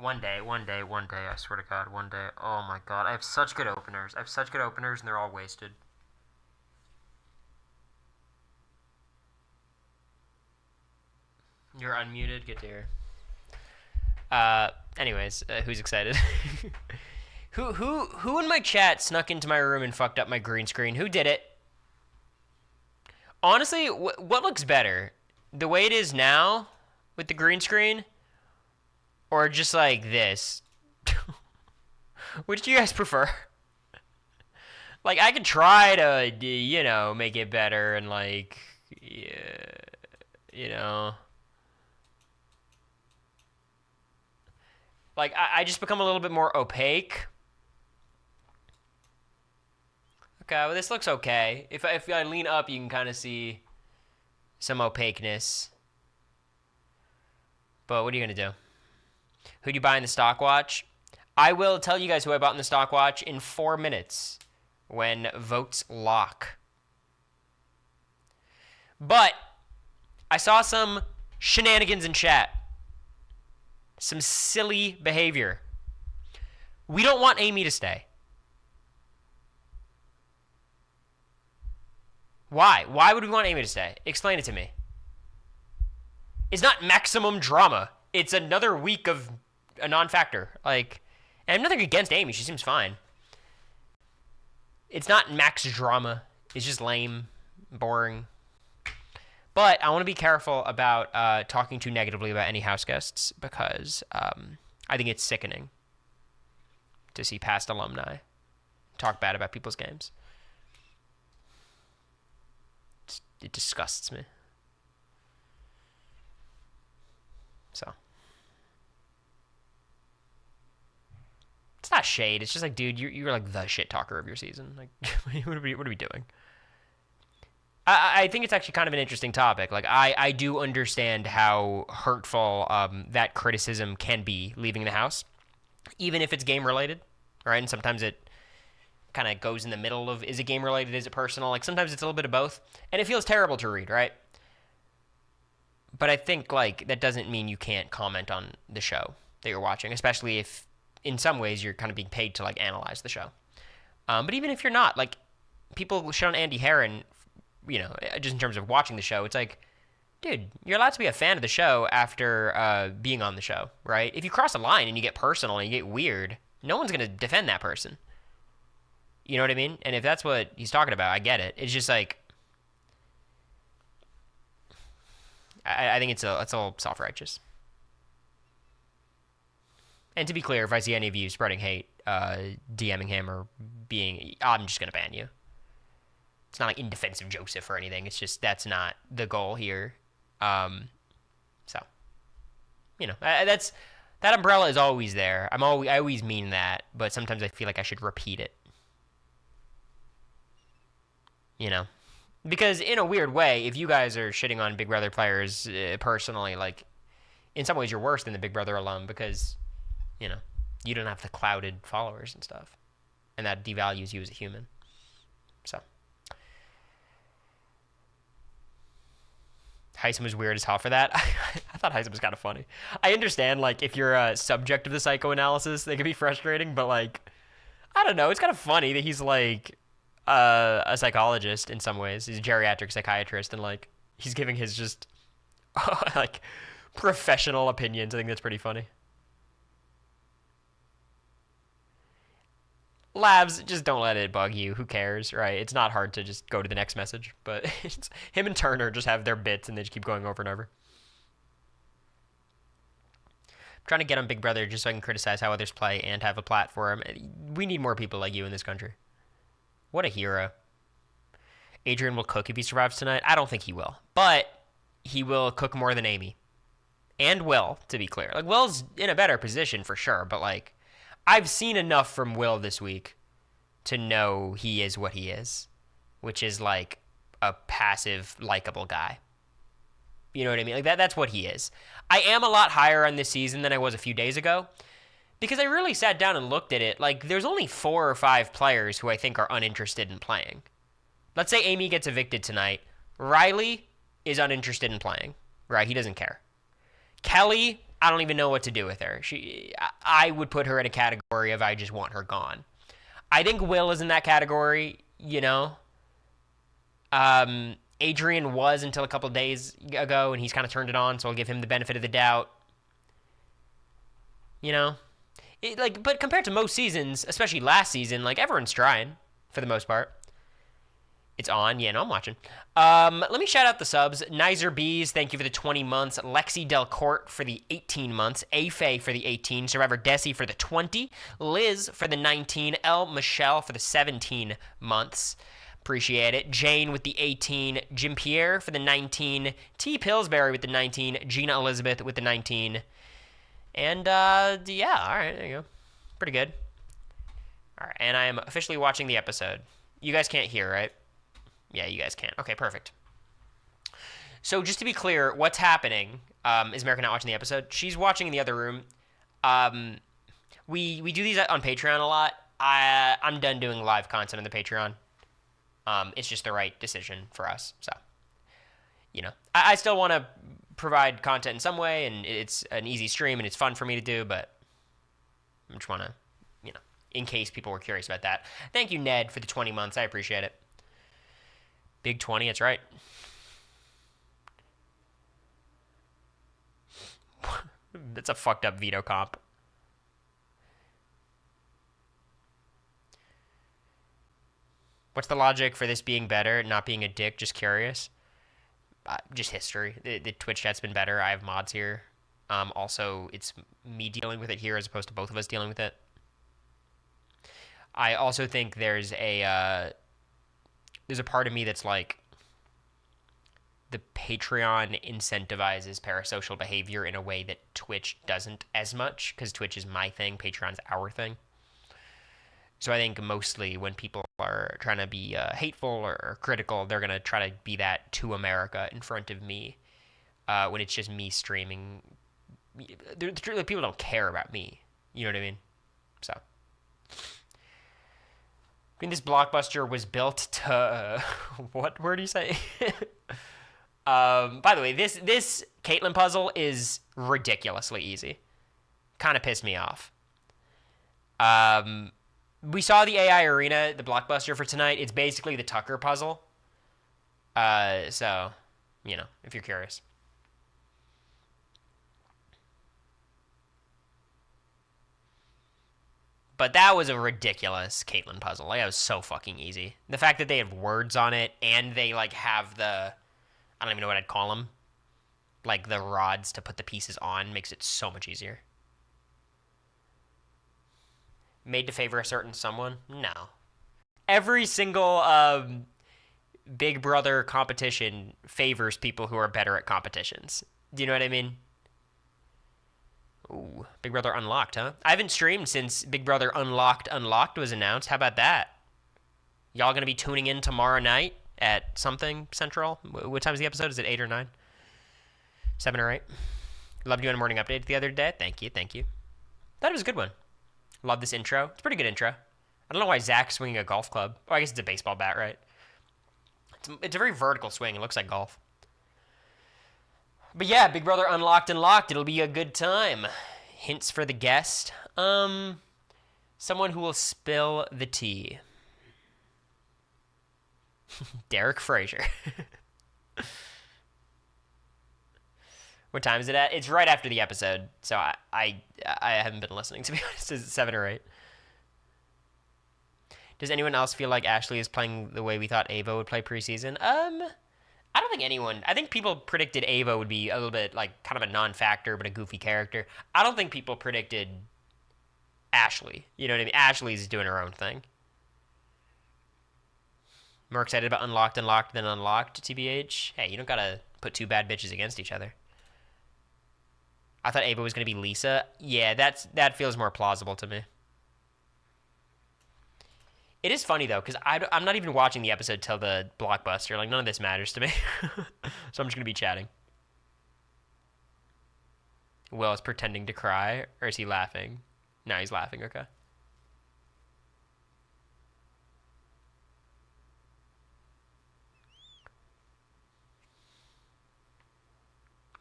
One day, I swear to God, one day. Oh my God, I have such good openers. And they're all wasted. You're unmuted. Get to hear. Anyways, who's excited? Who in my chat snuck into my room and fucked up my green screen? Who did it? Honestly, what looks better? The way it is now with the green screen? Or just like this? Which do you guys prefer? Like, I could try to, make it better and like, yeah, Like, I just become a little bit more opaque. Okay, well, this looks okay. If I lean up, you can kind of see some opaqueness. But what are you going to do? Who do you buy in the stock watch? I will tell you guys who I bought in the stock watch in 4 minutes when votes lock. But I saw some shenanigans in chat. Some silly behavior. We don't want Amy to stay. Why? Why would we want Amy to stay? Explain it to me. It's not maximum drama. It's another week of a non-factor. Like, and I'm nothing against Amy. She seems fine. It's not max drama. It's just lame, boring. But I want to be careful about talking too negatively about any house guests because I think it's sickening to see past alumni talk bad about people's games. It disgusts me. So. It's not shade. It's just like, dude, you're like the shit talker of your season. Like, what are we doing? I think it's actually kind of an interesting topic. Like, I do understand how hurtful that criticism can be leaving the house, even if it's game related, right? And sometimes it kind of goes in the middle of, is it game related, is it personal? Like, sometimes it's a little bit of both, and it feels terrible to read, right? But I think, like, that doesn't mean you can't comment on the show that you're watching, especially if, in some ways, you're kind of being paid to, like, analyze the show. But even if you're not, like, people shit on Andy Herron, just in terms of watching the show, it's like, dude, you're allowed to be a fan of the show after being on the show, right? If you cross a line and you get personal and you get weird, no one's going to defend that person. You know what I mean? And if that's what he's talking about, I get it. It's just like, I think it's all self-righteous. And to be clear, if I see any of you spreading hate, DMing him or I'm just going to ban you. It's not like in defense of Joseph or anything. It's just that's not the goal here. So, that umbrella is always there. I always mean that, but sometimes I feel like I should repeat it. Because in a weird way, if you guys are shitting on Big Brother players personally, like, in some ways you're worse than the Big Brother alum because, you don't have the clouded followers and stuff. And that devalues you as a human. So. Heisem was weird as hell for that. I thought Heisem was kind of funny. I understand, like, if you're a subject of the psychoanalysis, they can be frustrating, but, like, I don't know. It's kind of funny that he's, like, a psychologist in some ways. He's a geriatric psychiatrist, and, like, he's giving his just, like, professional opinions. I think that's pretty funny. Labs, just don't let it bug you. Who cares, right? It's not hard to just go to the next message. But it's, him and Turner just have their bits, and they just keep going over and over. I'm trying to get on Big Brother just so I can criticize how others play and have a platform. We need more people like you in this country. What a hero. Adrian will cook if he survives tonight. I don't think he will. But he will cook more than Amy. And Will, to be clear. Like, Will's in a better position for sure, but, like, I've seen enough from Will this week to know he is what he is, which is like a passive, likable guy. You know what I mean? Like that's what he is. I am a lot higher on this season than I was a few days ago because I really sat down and looked at it. Like, there's only 4 or 5 players who I think are uninterested in playing. Let's say Amy gets evicted tonight. Riley is uninterested in playing, right? He doesn't care. Kelly I don't even know what to do with her. I would put her in a category of I just want her gone. I think Will is in that category, you know. Adrian was until a couple of days ago, and he's kind of turned it on, so I'll give him the benefit of the doubt. You know, but compared to most seasons, especially last season, like everyone's trying for the most part. It's on. Yeah, no, I'm watching. Let me shout out the subs. Nizer Bees, thank you for the 20 months. Lexi Delcourt for the 18 months. Afe for the 18. Survivor Desi for the 20. Liz for the 19. L. Michelle for the 17 months. Appreciate it. Jane with the 18. Jim Pierre for the 19. T. Pillsbury with the 19. Gina Elizabeth with the 19. And, yeah, all right, there you go. Pretty good. All right, and I am officially watching the episode. You guys can't hear, right? Yeah, you guys can. Okay, perfect. So just to be clear, what's happening is America not watching the episode. She's watching in the other room. We do these on Patreon a lot. I'm done doing live content on the Patreon. It's just the right decision for us. So, you know, I still want to provide content in some way, and it's an easy stream, and it's fun for me to do, but I just want to, you know, in case people were curious about that. Thank you, Ned, for the 20 months. I appreciate it. Big 20, that's right. That's a fucked up veto comp. What's the logic for this being better, not being a dick? Just curious. Just history. The Twitch chat's been better. I have mods here. Also, it's me dealing with it here as opposed to both of us dealing with it. I also think there's a part of me that's like, the Patreon incentivizes parasocial behavior in a way that Twitch doesn't as much, because Twitch is my thing, Patreon's our thing. So I think mostly when people are trying to be hateful or critical, they're going to try to be that to America in front of me. When it's just me streaming, people don't care about me. You know what I mean? So. I mean, this blockbuster was built to... what word do you say? By the way, this Caitlyn puzzle is ridiculously easy. Kind of pissed me off. We saw the AI Arena, the blockbuster for tonight. It's basically the Tucker puzzle. So, you know, if you're curious. But that was a ridiculous Caitlyn puzzle. Like, that was so fucking easy. The fact that they have words on it and they, like, have the... I don't even know what I'd call them. Like, the rods to put the pieces on makes it so much easier. Made to favor a certain someone? No. Every single Big Brother competition favors people who are better at competitions. Do you know what I mean? Ooh, Big Brother Unlocked, huh? I haven't streamed since Big Brother Unlocked was announced. How about that? Y'all gonna be tuning in tomorrow night at something central? What time is the episode? Is it 8 or 9? 7 or 8? Loved doing a morning update the other day. Thank you. Thought it was a good one. Love this intro. It's a pretty good intro. I don't know why Zach's swinging a golf club. Oh, I guess it's a baseball bat, right? It's a very vertical swing. It looks like golf. But yeah, Big Brother Unlocked. It'll be a good time. Hints for the guest. Someone who will spill the tea. Derek Frazier. What time is it at? It's right after the episode, so I haven't been listening, to be honest. Is it 7 or 8? Does anyone else feel like Ashley is playing the way we thought Ava would play preseason? I don't think anyone... I think people predicted Ava would be a little bit, like, kind of a non-factor, but a goofy character. I don't think people predicted Ashley. You know what I mean? Ashley's doing her own thing. More excited about Unlocked than Unlocked, TBH? Hey, you don't gotta put two bad bitches against each other. I thought Ava was going to be Lisa. Yeah, that feels more plausible to me. It is funny, though, because I'm not even watching the episode till the blockbuster. Like, none of this matters to me. So I'm just going to be chatting. Will is pretending to cry, or is he laughing? No, he's laughing, okay.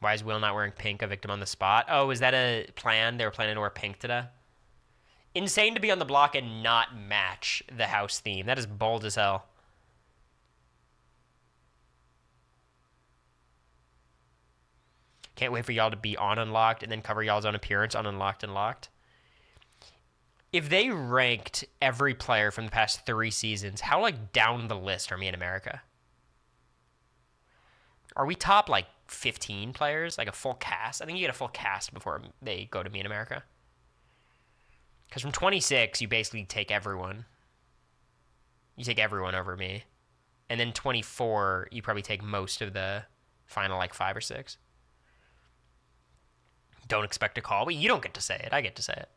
Why is Will not wearing pink? A victim on the spot. Oh, is that a plan? They were planning to wear pink today? Insane to be on the block and not match the house theme. That is bold as hell. Can't wait for y'all to be on Unlocked and then cover y'all's own appearance on Unlocked and Locked. If they ranked every player from the past 3 seasons, how, like, down the list are me in America? Are we top, like, 15 players? Like, a full cast? I think you get a full cast before they go to me in America. Because from 26, you basically take everyone. You take everyone over me. And then 24, you probably take most of the final, like, 5 or 6. Don't expect a call. Well, you don't get to say it. I get to say it.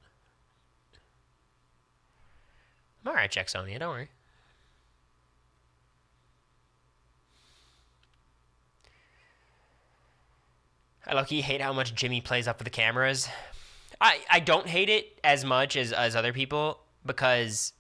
I'm all right, Jacksonia. Don't worry. I low-key hate how much Jimmy plays up with the cameras. I don't hate it as much as other people because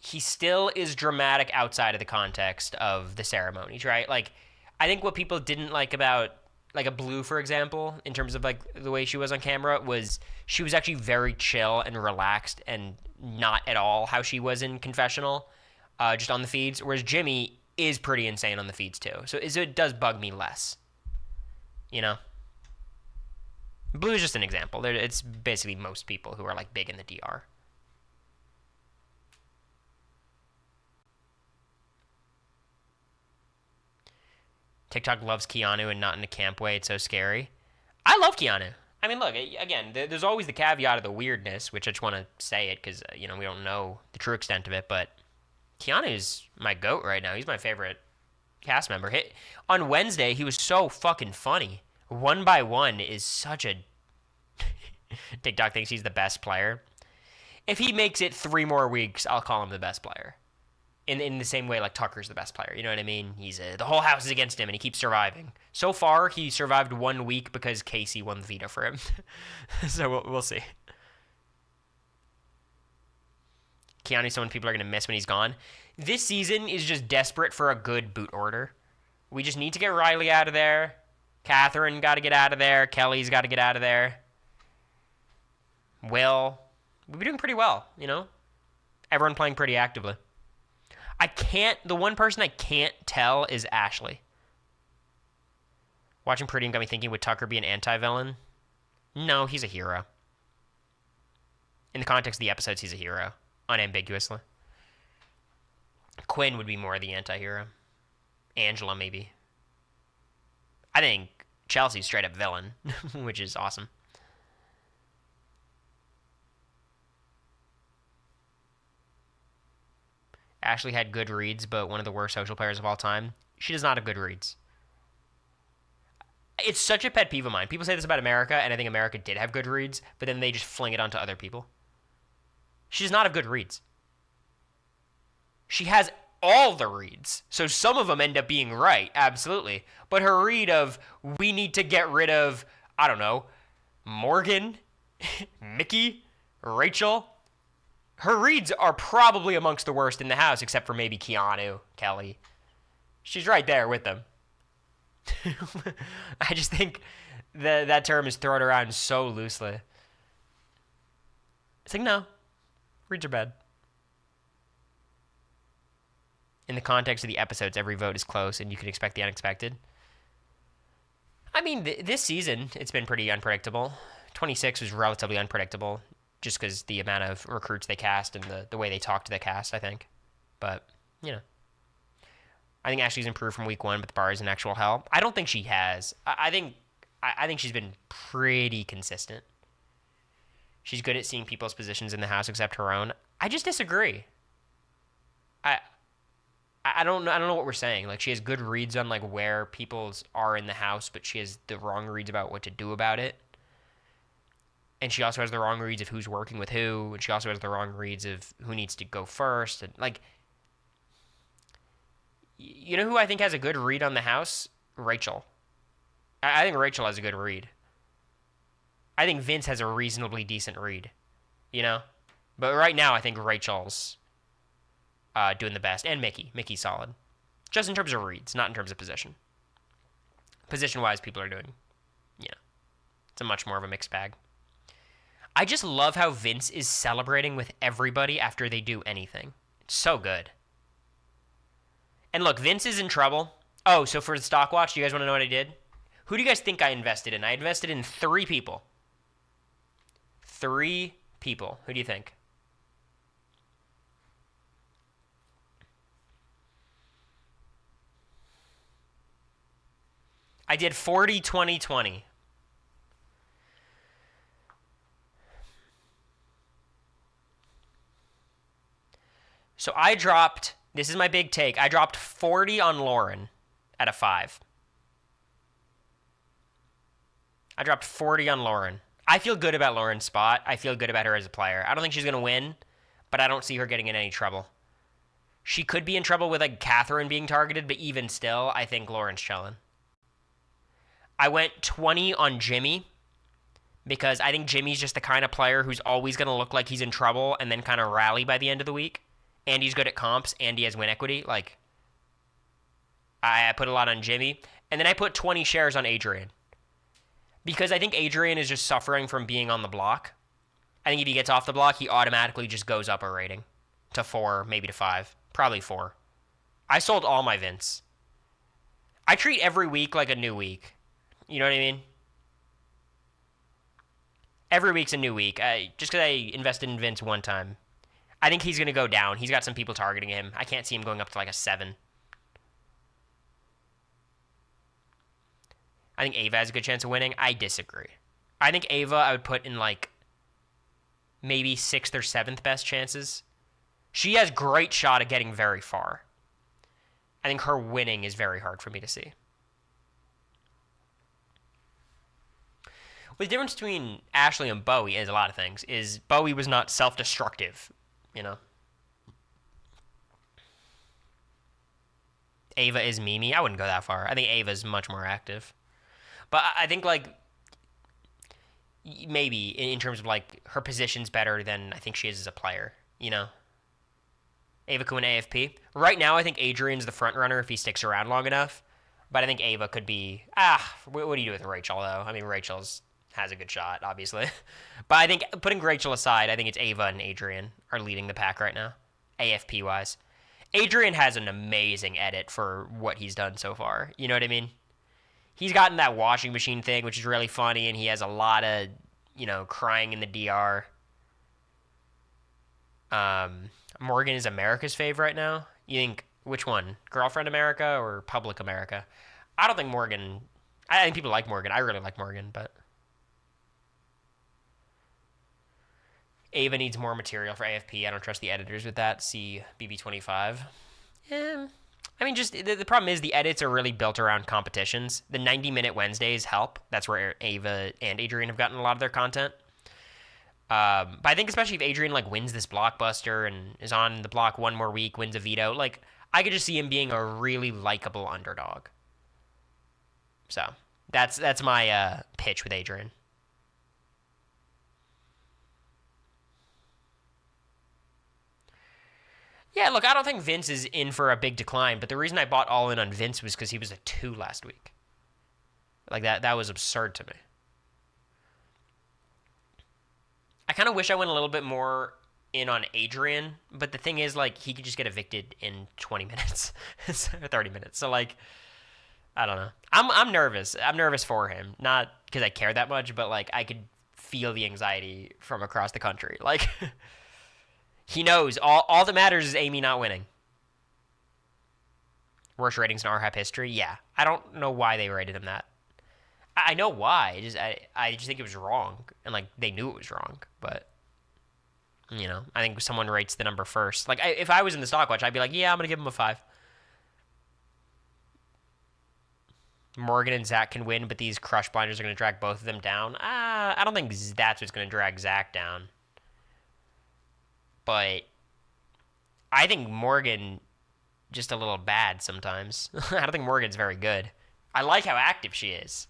he still is dramatic outside of the context of the ceremonies, right? Like, I think what people didn't like about, like, a Blue, for example, in terms of, like, the way she was on camera, was she was actually very chill and relaxed and not at all how she was in confessional, just on the feeds, whereas Jimmy is pretty insane on the feeds, too. So it does bug me less, you know? Blue is just an example. It's basically most people who are, like, big in the DR. TikTok loves Keanu and not in a camp way. It's so scary. I love Keanu. I mean, look, again, there's always the caveat of the weirdness, which I just want to say it because, you know, we don't know the true extent of it, but Keanu is my GOAT right now. He's my favorite cast member. On Wednesday, he was so fucking funny. 1 by 1 is such a... TikTok thinks he's the best player. If he makes it 3 more weeks, I'll call him the best player. In the same way, like, Tucker's the best player. You know what I mean? The whole house is against him, and he keeps surviving. So far, he survived 1 week because Casey won the veto for him. So we'll see. Keanu's someone people are going to miss when he's gone. This season is just desperate for a good boot order. We just need to get Riley out of there. Catherine got to get out of there. Kelly's got to get out of there. Will. We've been doing pretty well, you know? Everyone playing pretty actively. The one person I can't tell is Ashley. Watching Pretty got me thinking, would Tucker be an anti-villain? No, he's a hero. In the context of the episodes, he's a hero. Unambiguously. Quinn would be more the anti-hero. Angela, maybe. I think Chelsea's straight up villain, which is awesome. Ashley had good reads, but one of the worst social players of all time. She does not have good reads. It's such a pet peeve of mine. People say this about America, and I think America did have good reads, but then they just fling it onto other people. She does not have good reads. She has all the reads, so some of them end up being right, absolutely. But her read of, we need to get rid of, I don't know, Morgan, Mickey, Rachel... Her reads are probably amongst the worst in the house, except for maybe Keanu, Kelly. She's right there with them. I just think that term is thrown around so loosely. It's like, no. Reads are bad. In the context of the episodes, every vote is close, and you can expect the unexpected. I mean, this season, it's been pretty unpredictable. 26 was relatively unpredictable. Just because the amount of recruits they cast and the way they talk to the cast, I think. But, you know. I think Ashley's improved from week 1, but the bar is in actual hell. I don't think she has. I think she's been pretty consistent. She's good at seeing people's positions in the house except her own. I just disagree. I don't know what we're saying. Like, she has good reads on, like, where people's are in the house, but she has the wrong reads about what to do about it. And she also has the wrong reads of who's working with who, and she also has the wrong reads of who needs to go first. And, like, you know who I think has a good read on the house? Rachel. I think Rachel has a good read. I think Vince has a reasonably decent read, you know? But right now, I think Rachel's doing the best. And Mickey. Mickey's solid. Just in terms of reads, not in terms of position. Position-wise, people are doing, it's a much more of a mixed bag. I just love how Vince is celebrating with everybody after they do anything. It's so good. And look, Vince is in trouble. Oh, so for the stock watch, do you guys want to know what I did? Who do you guys think I invested in? I invested in 3 people. 3 people. Who do you think? I did 40, 20, 20. So I dropped, this is my big take, I dropped 40 on Lauren at a 5. I dropped 40 on Lauren. I feel good about Lauren's spot. I feel good about her as a player. I don't think she's going to win, but I don't see her getting in any trouble. She could be in trouble with like Catherine being targeted, but even still, I think Lauren's chilling. I went 20 on Jimmy because I think Jimmy's just the kind of player who's always going to look like he's in trouble and then kind of rally by the end of the week. And he's good at comps, and he has win equity. Like, I put a lot on Jimmy. And then I put 20 shares on Adrian. Because I think Adrian is just suffering from being on the block. I think if he gets off the block, he automatically just goes up a rating to 4, maybe to 5. Probably 4. I sold all my Vince. I treat every week like a new week. You know what I mean? Every week's a new week. Just because I invested in Vince one time. I think he's going to go down. He's got some people targeting him. I can't see him going up to like a 7. I think Ava has a good chance of winning. I disagree. I think Ava I would put in like maybe 6th or 7th best chances. She has great shot at getting very far. I think her winning is very hard for me to see. Well, the difference between Ashley and Bowie is a lot of things. Is Bowie was not self-destructive. You know, Ava is Mimi. I wouldn't go that far. I think Ava's much more active. But I think, like, maybe in terms of, like, her position's better than I think she is as a player, you know? Ava could win AFP. Right now, I think Adrian's the front runner if he sticks around long enough. But I think Ava could be, what do you do with Rachel, though? I mean, Rachel's has a good shot, obviously. But I think, putting Rachel aside, I think it's Ava and Adrian are leading the pack right now, AFP-wise. Adrian has an amazing edit for what he's done so far. You know what I mean? He's gotten that washing machine thing, which is really funny, and he has a lot of, crying in the DR. Morgan is America's fave right now. You think, which one? Girlfriend America or Public America? I don't think Morgan... I think people like Morgan. I really like Morgan, but... Ava needs more material for AFP. I don't trust the editors with that. See BB27. I mean, just the problem is the edits are really built around competitions. The 90-minute Wednesdays help. That's where Ava and Adrian have gotten a lot of their content. But I think especially if Adrian wins this blockbuster and is on the block one more week, wins a veto, I could just see him being a really likable underdog. So that's my pitch with Adrian. Yeah, look, I don't think Vince is in for a big decline, but the reason I bought all in on Vince was because he was a 2 last week. That was absurd to me. I kind of wish I went a little bit more in on Adrian, but the thing is, he could just get evicted in 20 minutes, or 30 minutes. So, I don't know. I'm nervous. I'm nervous for him, not because I care that much, but I could feel the anxiety from across the country. He knows all that matters is Amy not winning. Worst ratings in RHAP history? Yeah. I don't know why they rated him that. I know why. I just think it was wrong. And, they knew it was wrong. But, I think someone rates the number first. If I was in the stock watch, I'd be like, yeah, I'm going to give him a 5. Morgan and Zach can win, but these crush blinders are going to drag both of them down. I don't think that's what's going to drag Zach down. But I think Morgan just a little bad sometimes. I don't think Morgan's very good. I like how active she is.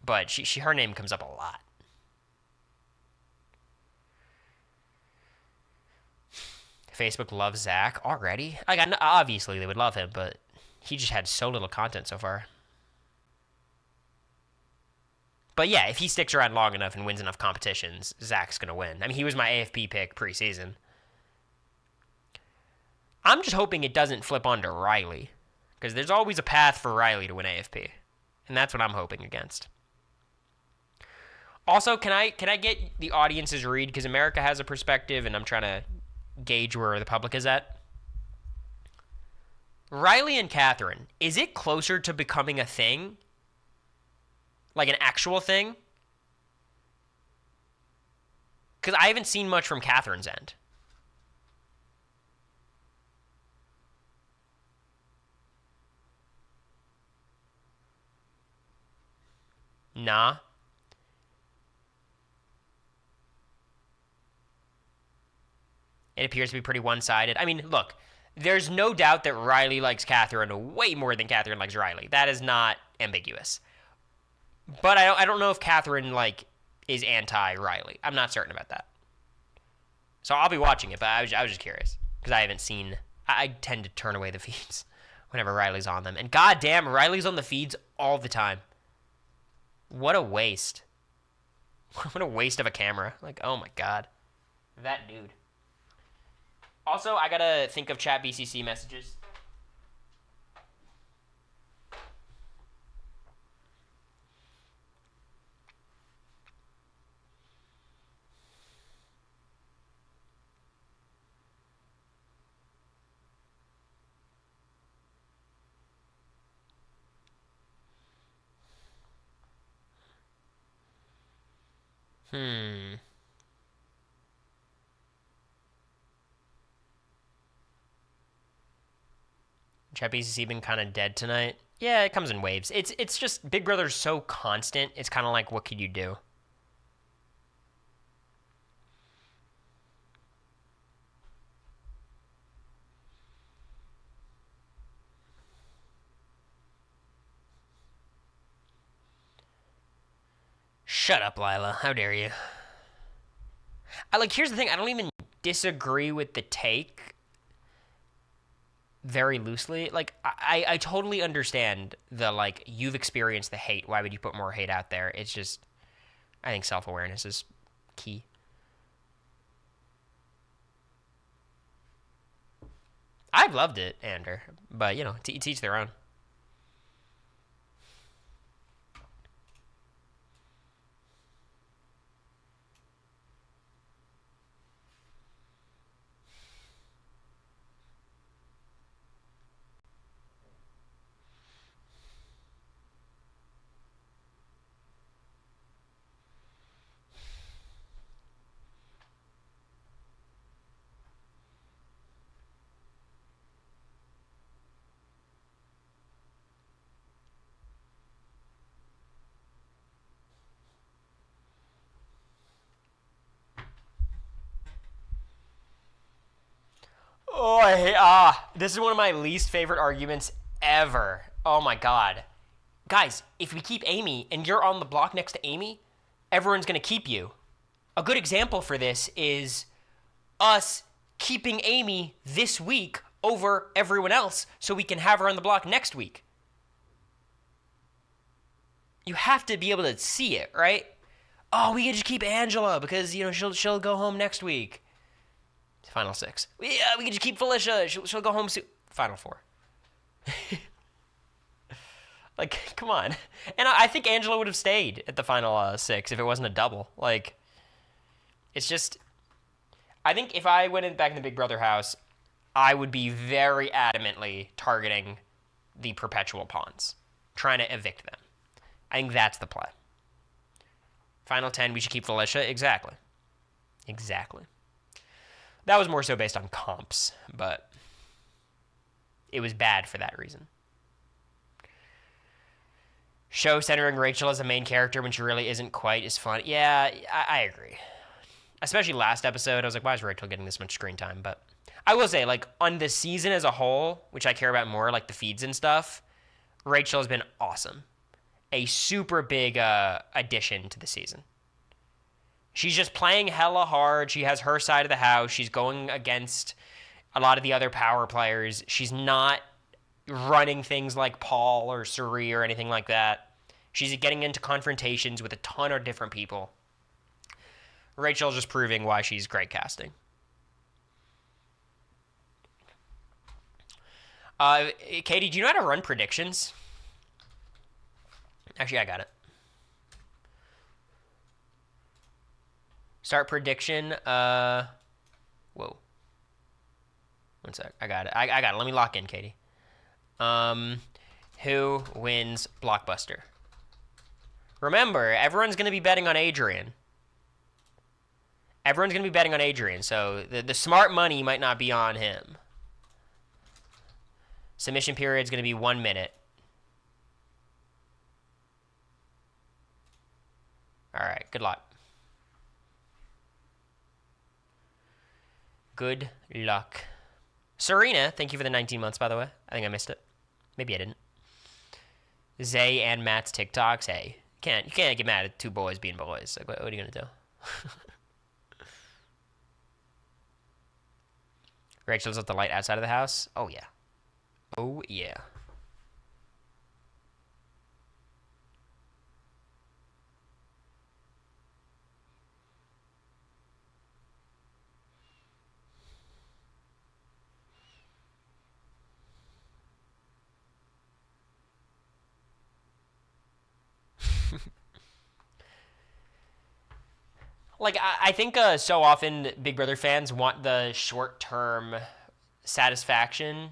But her name comes up a lot. Facebook loves Zach already. Obviously they would love him, but he just had so little content so far. But yeah, if he sticks around long enough and wins enough competitions, Zach's going to win. I mean, he was my AFP pick preseason. I'm just hoping it doesn't flip onto Riley, because there's always a path for Riley to win AFP, and that's what I'm hoping against. Also, can I get the audience's read, because America has a perspective, and I'm trying to gauge where the public is at. Riley and Catherine, is it closer to becoming a thing? Like an actual thing? Because I haven't seen much from Catherine's end. Nah. It appears to be pretty one-sided. I mean, look, there's no doubt that Riley likes Catherine way more than Catherine likes Riley. That is not ambiguous. But I don't know if Catherine, like, is anti-Riley. I'm not certain about that. So I'll be watching it, but I was just curious. Because I haven't seen... I tend to turn away the feeds whenever Riley's on them. And goddamn, Riley's on the feeds all the time. What a waste. What a waste of a camera. Like, oh my god. That dude. Also, I gotta think of chat BCC messages. Chat BCC been kind of dead tonight. Yeah, it comes in waves. It's just Big Brother's so constant. It's kind of like, what could you do? Shut up, Lila. How dare you? Here's the thing. I don't even disagree with the take very loosely. Like, I totally understand the, like, you've experienced the hate. Why would you put more hate out there? It's just, I think self-awareness is key. I've loved it, Ander. But, you know, to each their own. Oh, this is one of my least favorite arguments ever. Oh my god. Guys, if we keep Amy and you're on the block next to Amy, everyone's going to keep you. A good example for this is us keeping Amy this week over everyone else so we can have her on the block next week. You have to be able to see it, right? Oh, we can just keep Angela because, you know, she'll go home next week. Final 6. Yeah, we can just keep Felicia. She'll go home soon. Final 4. Like, come on. And I think Angela would have stayed at the final 6 if it wasn't a double. Like, it's just... I think if I went back in the Big Brother house, I would be very adamantly targeting the perpetual pawns. Trying to evict them. I think that's the play. Final 10, we should keep Felicia. Exactly. That was more so based on comps, but it was bad for that reason. Show centering Rachel as a main character when she really isn't quite as fun. Yeah, I agree. Especially last episode, I was like, why is Rachel getting this much screen time? But I will say, like, on the season as a whole, which I care about more, like the feeds and stuff, Rachel has been awesome. A super big addition to the season. She's just playing hella hard. She has her side of the house. She's going against a lot of the other power players. She's not running things like Paul or Suri or anything like that. She's getting into confrontations with a ton of different people. Rachel's just proving why she's great casting. Katie, do you know how to run predictions? Actually, I got it. Start prediction. Whoa. One sec. I got it. I got it. Let me lock in, Katie. Who wins Blockbuster? Remember, everyone's going to be betting on Adrian. Everyone's going to be betting on Adrian, so the smart money might not be on him. Submission period is going to be 1 minute. All right, good luck. Good luck. Serena, thank you for the 19 months, by the way. I think I missed it. Maybe I didn't. Zay and Matt's TikToks. Hey, you can't get mad at two boys being boys. Like, what are you going to do? Rachel's at the light outside of the house. Oh, yeah. Oh, yeah. Like, I think so often Big Brother fans want the short-term satisfaction.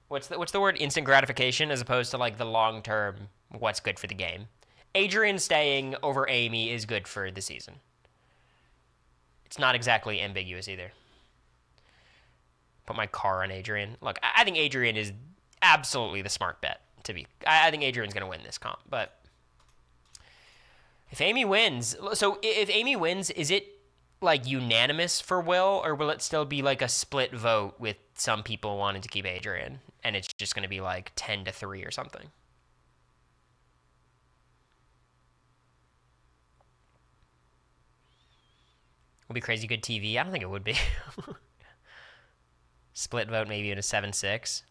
What's the word? Instant gratification, as opposed to like the long-term what's good for the game. Adrian staying over Amy is good for the season. It's not exactly ambiguous either. Put my car on Adrian. Look, I think Adrian is absolutely the smart bet to be. I think Adrian's going to win this comp, but if Amy wins, so if Amy wins, is it like unanimous for Will, or will it still be like a split vote with some people wanting to keep Adrian, and it's just going to be like 10-3 or something? Would be crazy good TV? I don't think it would be. Split vote maybe in a 7-6.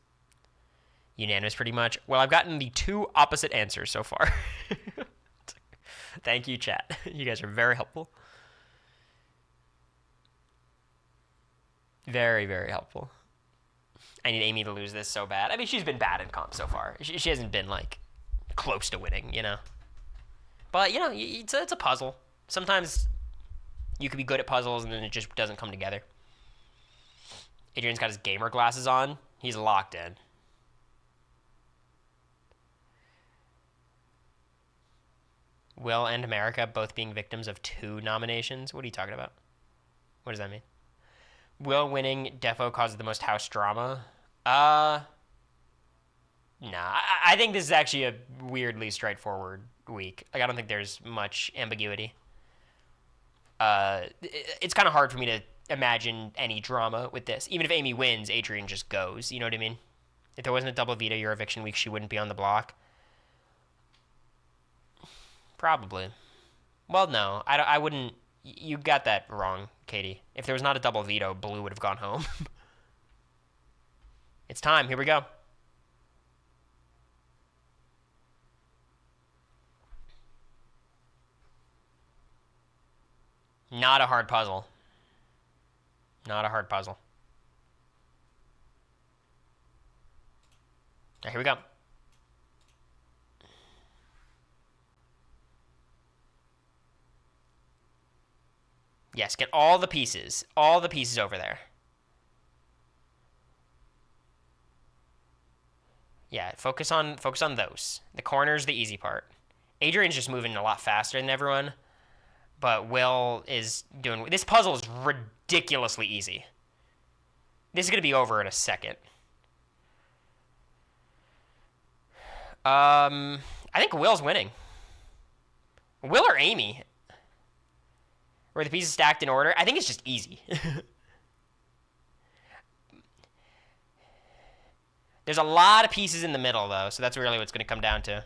Unanimous pretty much. Well, I've gotten the two opposite answers so far. Thank you, chat. You guys are very helpful. Very, very helpful. I need Amy to lose this so bad. I mean, she's been bad in comp so far. She hasn't been, like, close to winning, you know? But, you know, it's a puzzle. Sometimes you could be good at puzzles and then it just doesn't come together. Adrian's got his gamer glasses on. He's locked in. Will and America both being victims of 2 nominations? What are you talking about? What does that mean? Will winning defo causes the most house drama? Nah. I think this is actually a weirdly straightforward week. Like, I don't think there's much ambiguity. It's kind of hard for me to imagine any drama with this. Even if Amy wins, Adrian just goes. You know what I mean? If there wasn't a double veto your eviction week, she wouldn't be on the block. Probably. Well, no. I wouldn't. You got that wrong, Katie. If there was not a double veto, Blue would have gone home. It's time. Here we go. Not a hard puzzle. Not a hard puzzle. Right, here we go. Yes, get all the pieces. All the pieces over there. Yeah, focus on those. The corner's the easy part. Adrian's just moving a lot faster than everyone. But Will is doing... This puzzle is ridiculously easy. This is going to be over in a second. I think Will's winning. Will or Amy? Were the pieces stacked in order? I think it's just easy. There's a lot of pieces in the middle, though, so that's really what's going to come down to.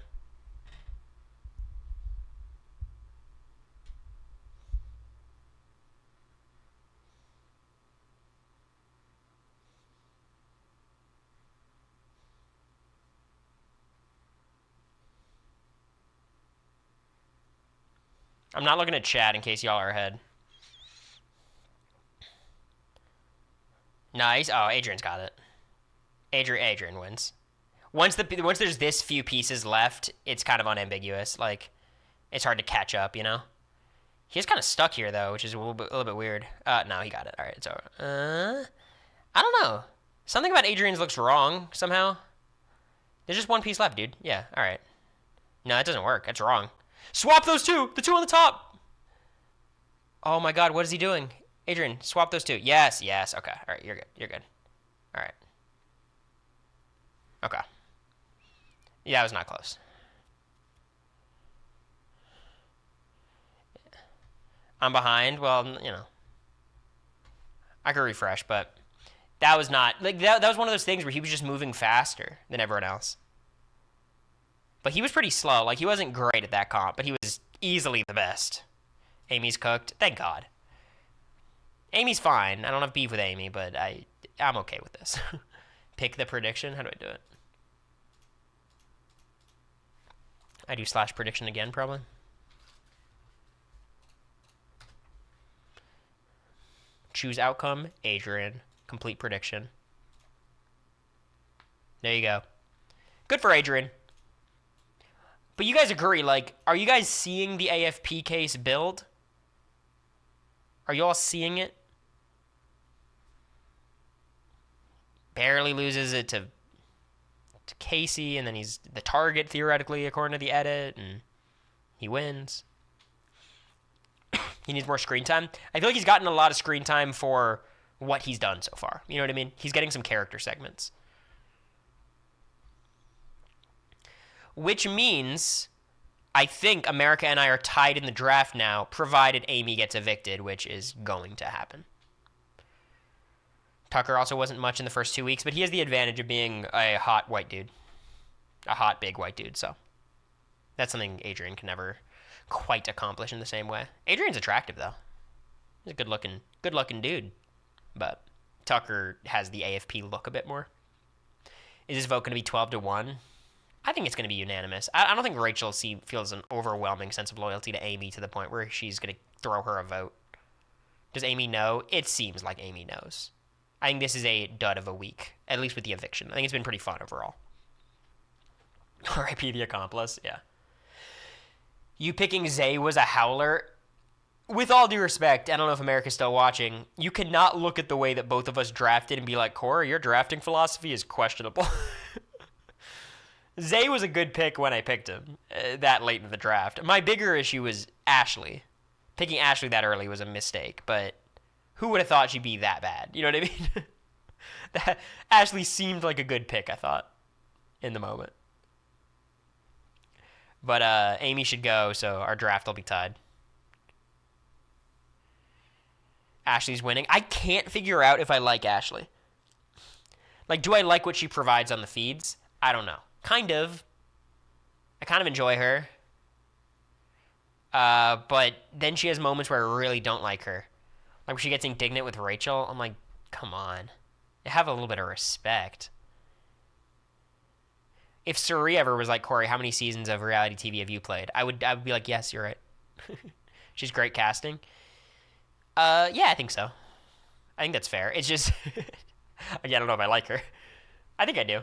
I'm not looking at chat in case y'all are ahead. Nice. Oh, Adrian's got it. Adrian wins. Once there's this few pieces left, it's kind of unambiguous. Like, it's hard to catch up, you know? He's kind of stuck here, though, which is a little bit weird. No, he got it. All right, it's over. I don't know. Something about Adrian's looks wrong, somehow. There's just one piece left, dude. Yeah, all right. No, it doesn't work. That's wrong. Swap those two! The two on the top! Oh my god, what is he doing? Adrian, swap those two. Yes, yes. Okay, all right, you're good. You're good. All right. Okay. Yeah, it was not close. I'm behind. Well, you know. I could refresh, but that was not like that was one of those things where he was just moving faster than everyone else. But he was pretty slow. Like he wasn't great at that comp, but he was easily the best. Amy's cooked. Thank God. Amy's fine. I don't have beef with Amy, but I'm okay with this. Pick the prediction. How do I do it? I do / prediction again, probably. Choose outcome, Adrian. Complete prediction. There you go. Good for Adrian. But you guys agree, like, are you guys seeing the AFP case build? Are you all seeing it? Barely loses it to Casey, and then he's the target, theoretically, according to the edit, and he wins. He needs more screen time. I feel like he's gotten a lot of screen time for what he's done so far. You know what I mean? He's getting some character segments. Which means I think America and I are tied in the draft now, provided Amy gets evicted, which is going to happen. Tucker also wasn't much in the first 2 weeks, but he has the advantage of being a hot white dude. A hot, big white dude, so that's something Adrian can never quite accomplish in the same way. Adrian's attractive, though. He's a good-looking dude. But Tucker has the AFP look a bit more. Is this vote going to be 12-1? I think it's going to be unanimous. I don't think Rachel feels an overwhelming sense of loyalty to Amy to the point where she's going to throw her a vote. Does Amy know? It seems like Amy knows. I think this is a dud of a week, at least with the eviction. I think it's been pretty fun overall. R.I.P. the accomplice, yeah. You picking Zay was a howler. With all due respect, I don't know if America's still watching, you cannot look at the way that both of us drafted and be like, Cory, your drafting philosophy is questionable. Zay was a good pick when I picked him that late in the draft. My bigger issue was Ashley. Picking Ashley that early was a mistake, but who would have thought she'd be that bad? You know what I mean? Ashley seemed like a good pick, I thought, in the moment. But Amy should go, so our draft will be tied. Ashley's winning. I can't figure out if I like Ashley. Like, do I like what she provides on the feeds? I don't know. Kind of. I kind of enjoy her. But then she has moments where I really don't like her. Like when she gets indignant with Rachel, I'm like, come on. Have a little bit of respect. If Suri ever was like, Cory, how many seasons of reality TV have you played? I would be like, yes, you're right. She's great casting. Yeah, I think so. I think that's fair. It's just, again, I don't know if I like her. I think I do.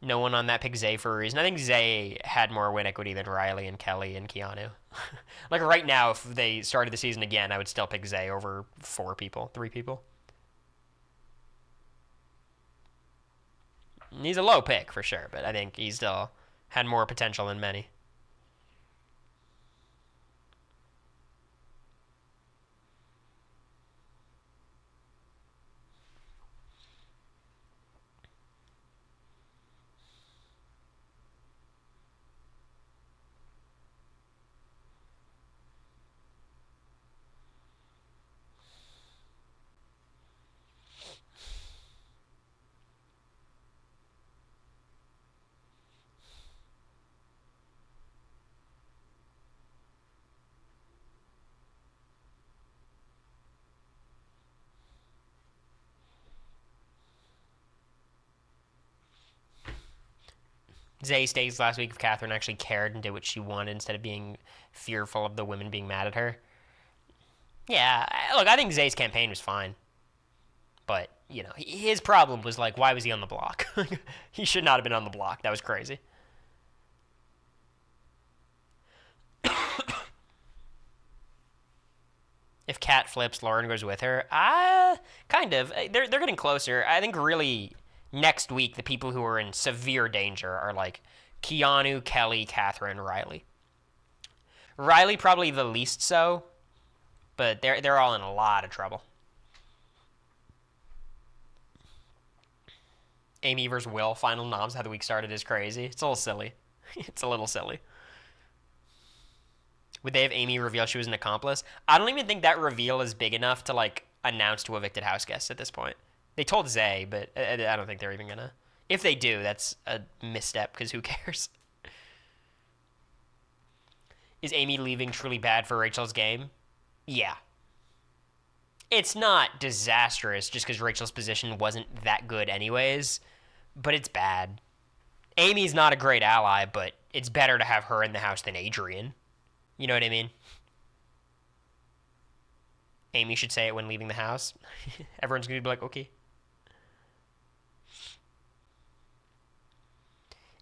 No one on that picked Zay for a reason. I think Zay had more win equity than Riley and Kelly and Keanu. Like right now, if they started the season again, I would still pick Zay over 3 people. He's a low pick for sure, but I think he still had more potential than many. Zay stays last week if Catherine actually cared and did what she wanted instead of being fearful of the women being mad at her. Yeah, look, I think Zay's campaign was fine. But, you know, his problem was, like, why was he on the block? He should not have been on the block. That was crazy. If Kat flips, Lauren goes with her. Kind of. They're getting closer. I think really next week the people who are in severe danger are, like, Keanu, Kelly, Catherine, Riley. Riley probably the least so, but they're all in a lot of trouble. Amy versus Will, final noms, how the week started is crazy. It's a little silly. It's a little silly. Would they have Amy reveal she was an accomplice? I don't even think that reveal is big enough to, like, announce to evicted house guests at this point. They told Zay, but I don't think they're even gonna. If they do, that's a misstep, because who cares? Is Amy leaving truly bad for Rachel's game? Yeah. It's not disastrous just because Rachel's position wasn't that good anyways, but it's bad. Amy's not a great ally, but it's better to have her in the house than Adrian. You know what I mean? Amy should say it when leaving the house. Everyone's going to be like, okay.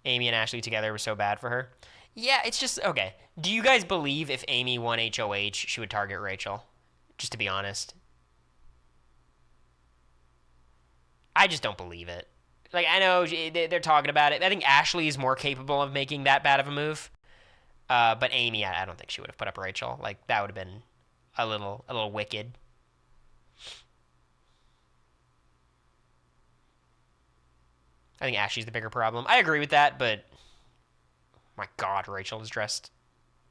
Amy and Ashley together was so bad for her. Yeah, it's just, okay. Do you guys believe if Amy won HOH, she would target Rachel? Just to be honest. I just don't believe it. Like, I know they're talking about it. I think Ashley is more capable of making that bad of a move. But Amy, I don't think she would have put up Rachel. Like, that would have been a little wicked. I think Ashley's the bigger problem. I agree with that, but my God, Rachel is dressed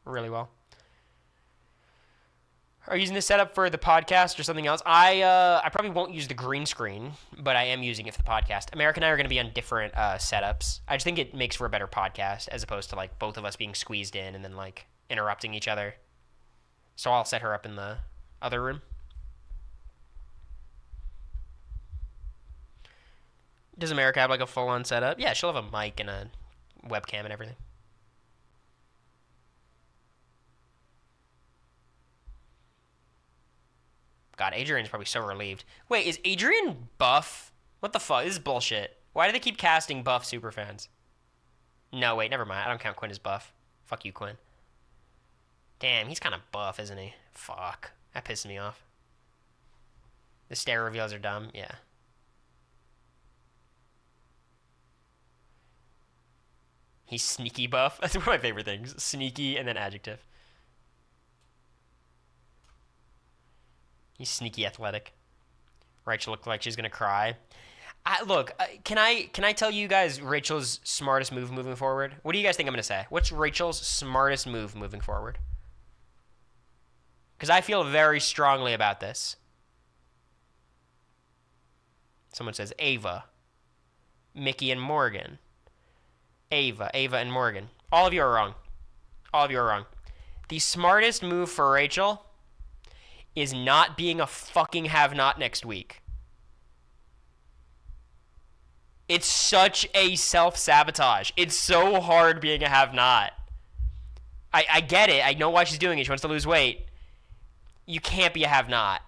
really well. Are you using this setup for the podcast or something else? I probably won't use the green screen, but I am using it for the podcast. America and I are going to be on different setups. I just think it makes for a better podcast as opposed to, like, both of us being squeezed in and then, like, interrupting each other. So I'll set her up in the other room. Does America have, like, a full-on setup? Yeah, she'll have a mic and a webcam and everything. God, Adrian's probably so relieved. Wait, is Adrian buff? What the fuck? This is bullshit. Why do they keep casting buff superfans? No, wait, never mind. I don't count Quinn as buff. Fuck you, Quinn. Damn, he's kind of buff, isn't he? Fuck. That pisses me off. The stare reveals are dumb. Yeah. He's sneaky buff. That's one of my favorite things. Sneaky and then adjective. He's sneaky athletic. Rachel looked like she's gonna cry. Can I tell you guys Rachel's smartest move moving forward? What do you guys think I'm gonna say? What's Rachel's smartest move moving forward? Because I feel very strongly about this. Someone says Ava, Mickey, and Morgan. Ava, and Morgan. All of you are wrong. All of you are wrong. The smartest move for Rachel is not being a fucking have-not next week. It's such a self-sabotage. It's so hard being a have-not. I get it. I know why she's doing it. She wants to lose weight. You can't be a have-not.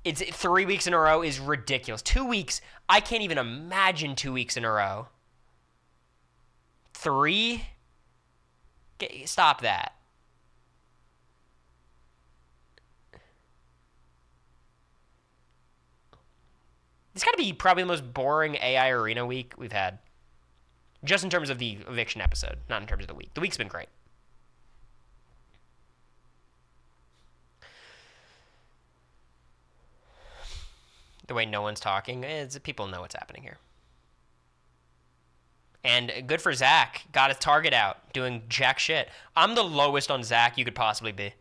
It's 3 weeks in a row is ridiculous. 2 weeks. I can't even imagine 2 weeks in a row. 3? Stop that. It's got to be probably the most boring AI Arena week we've had. Just in terms of the Eviction episode, not in terms of the week. The week's been great. The way no one's talking, people know what's happening here. And good for Zach. Got his target out, doing jack shit. I'm the lowest on Zach you could possibly be.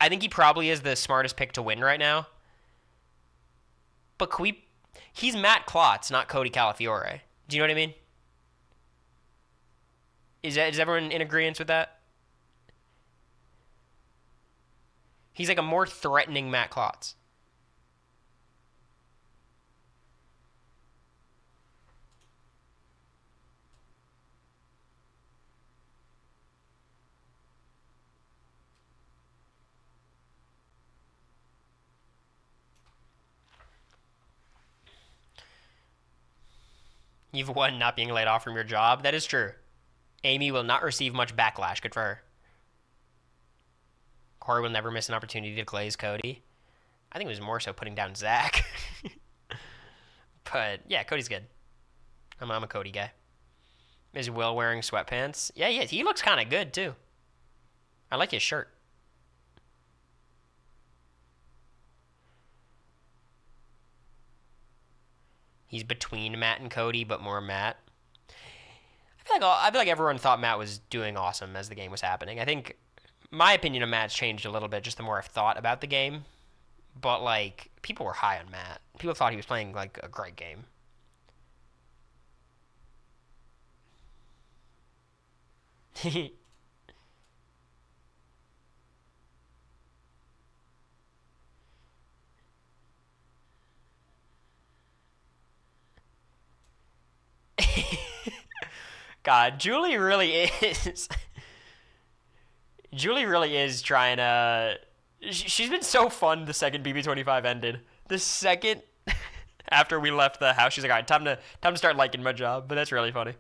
I think he probably is the smartest pick to win right now. But he's Matt Klotz, not Cody Calafiore. Do you know what I mean? Is everyone in agreement with that? He's like a more threatening Matt Klotz. You've won not being laid off from your job. That is true. Amy will not receive much backlash. Good for her. Cory will never miss an opportunity to glaze Cody. I think it was more so putting down Zach. But yeah, Cody's good. I'm a Cody guy. Is Will wearing sweatpants? Yeah, he is. He looks kind of good too. I like his shirt. He's between Matt and Cody, but more Matt. I feel like everyone thought Matt was doing awesome as the game was happening. I think my opinion of Matt's changed a little bit just the more I've thought about the game. But like people were high on Matt. People thought he was playing like a great game. God, Julie really is. Julie really is trying to. She's been so fun the second BB25 ended. The second after we left the house, she's like, "All right, time to start liking my job." But that's really funny.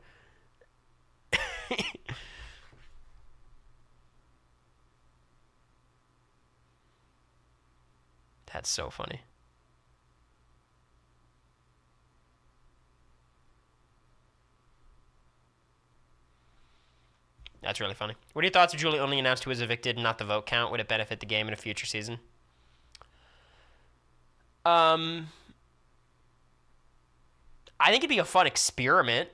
That's so funny. That's really funny. What are your thoughts if Julie only announced who was evicted and not the vote count? Would it benefit the game in a future season? Um, I think it'd be a fun experiment,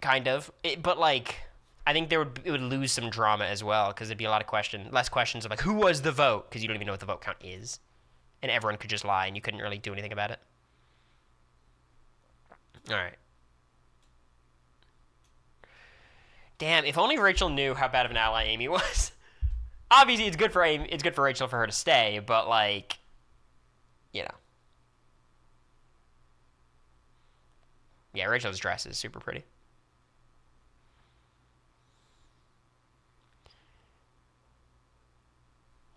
kind of. But like, I think it would lose some drama as well because there'd be a lot of less questions of like who was the vote because you don't even know what the vote count is, and everyone could just lie and you couldn't really do anything about it. All right. Damn, if only Rachel knew how bad of an ally Amy was. Obviously, it's good for Amy. It's good for Rachel for her to stay, but like, you know, yeah, Rachel's dress is super pretty.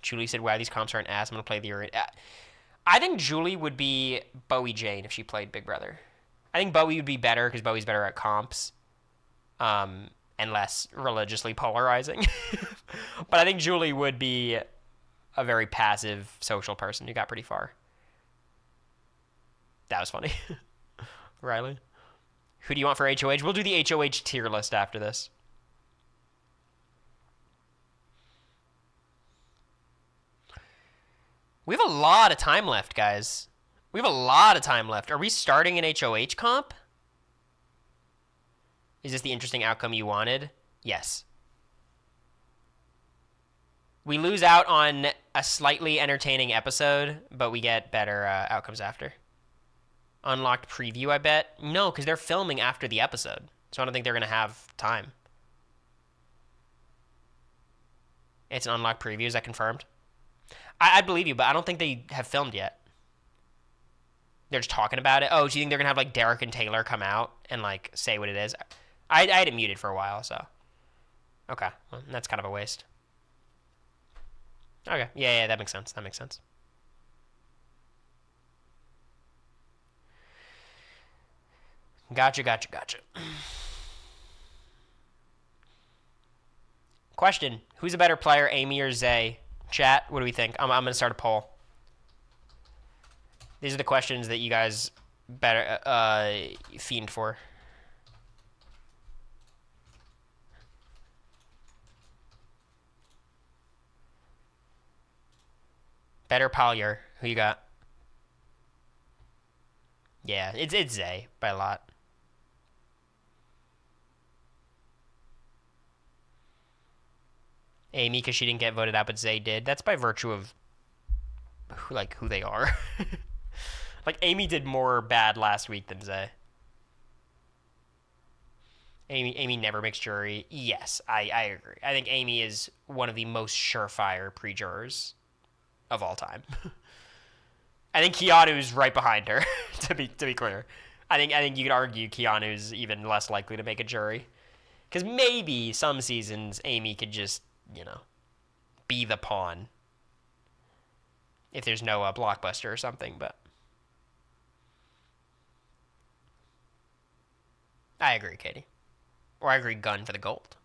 Julie said, "Wow, these comps aren't ass. I'm gonna play the arena." I think Julie would be Bowie Jane if she played Big Brother. I think Bowie would be better because Bowie's better at comps. And less religiously polarizing. But I think Julie would be a very passive social person who got pretty far. That was funny. Riley. Who do you want for HOH? We'll do the HOH tier list after this. We have a lot of time left, guys. We have a lot of time left. Are we starting an HOH comp? Is this the interesting outcome you wanted? Yes. We lose out on a slightly entertaining episode, but we get better outcomes after. Unlocked preview, I bet? No, because they're filming after the episode. So I don't think they're going to have time. It's an unlocked preview. Is that confirmed? I believe you, but I don't think they have filmed yet. They're just talking about it. Oh, do you think they're going to have like Derek and Taylor come out and like say what it is? I had it muted for a while, so. Okay, well, that's kind of a waste. Okay, yeah, that makes sense. That makes sense. Gotcha. Question, who's a better player, Amy or Zay? Chat, what do we think? I'm going to start a poll. These are the questions that you guys better fiend for. Better Polyer. Who you got? Yeah, it's Zay by a lot. Amy, because she didn't get voted out, but Zay did. That's by virtue of who they are. Like Amy did more bad last week than Zay. Amy never makes jury. Yes, I agree. I think Amy is one of the most surefire pre-jurors of all time. I think Keanu's right behind her. to be clear, I think you could argue Keanu's even less likely to make a jury, because maybe some seasons Amy could just be the pawn if there's no blockbuster or something. But I agree, Katie. Or I agree, Gunn for the gold.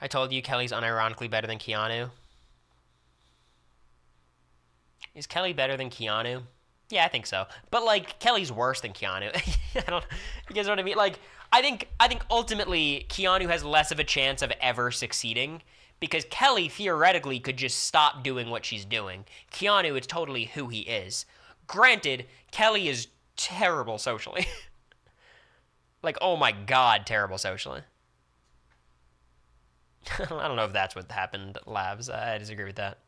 I told you Kelly's unironically better than Keanu. Is Kelly better than Keanu? Yeah, I think so. But like Kelly's worse than Keanu. I don't. You guys know what I mean? Like I think ultimately Keanu has less of a chance of ever succeeding because Kelly theoretically could just stop doing what she's doing. Keanu is totally who he is. Granted, Kelly is terrible socially. Like, oh my god, terrible socially. I don't know if that's what happened, Labs. I disagree with that.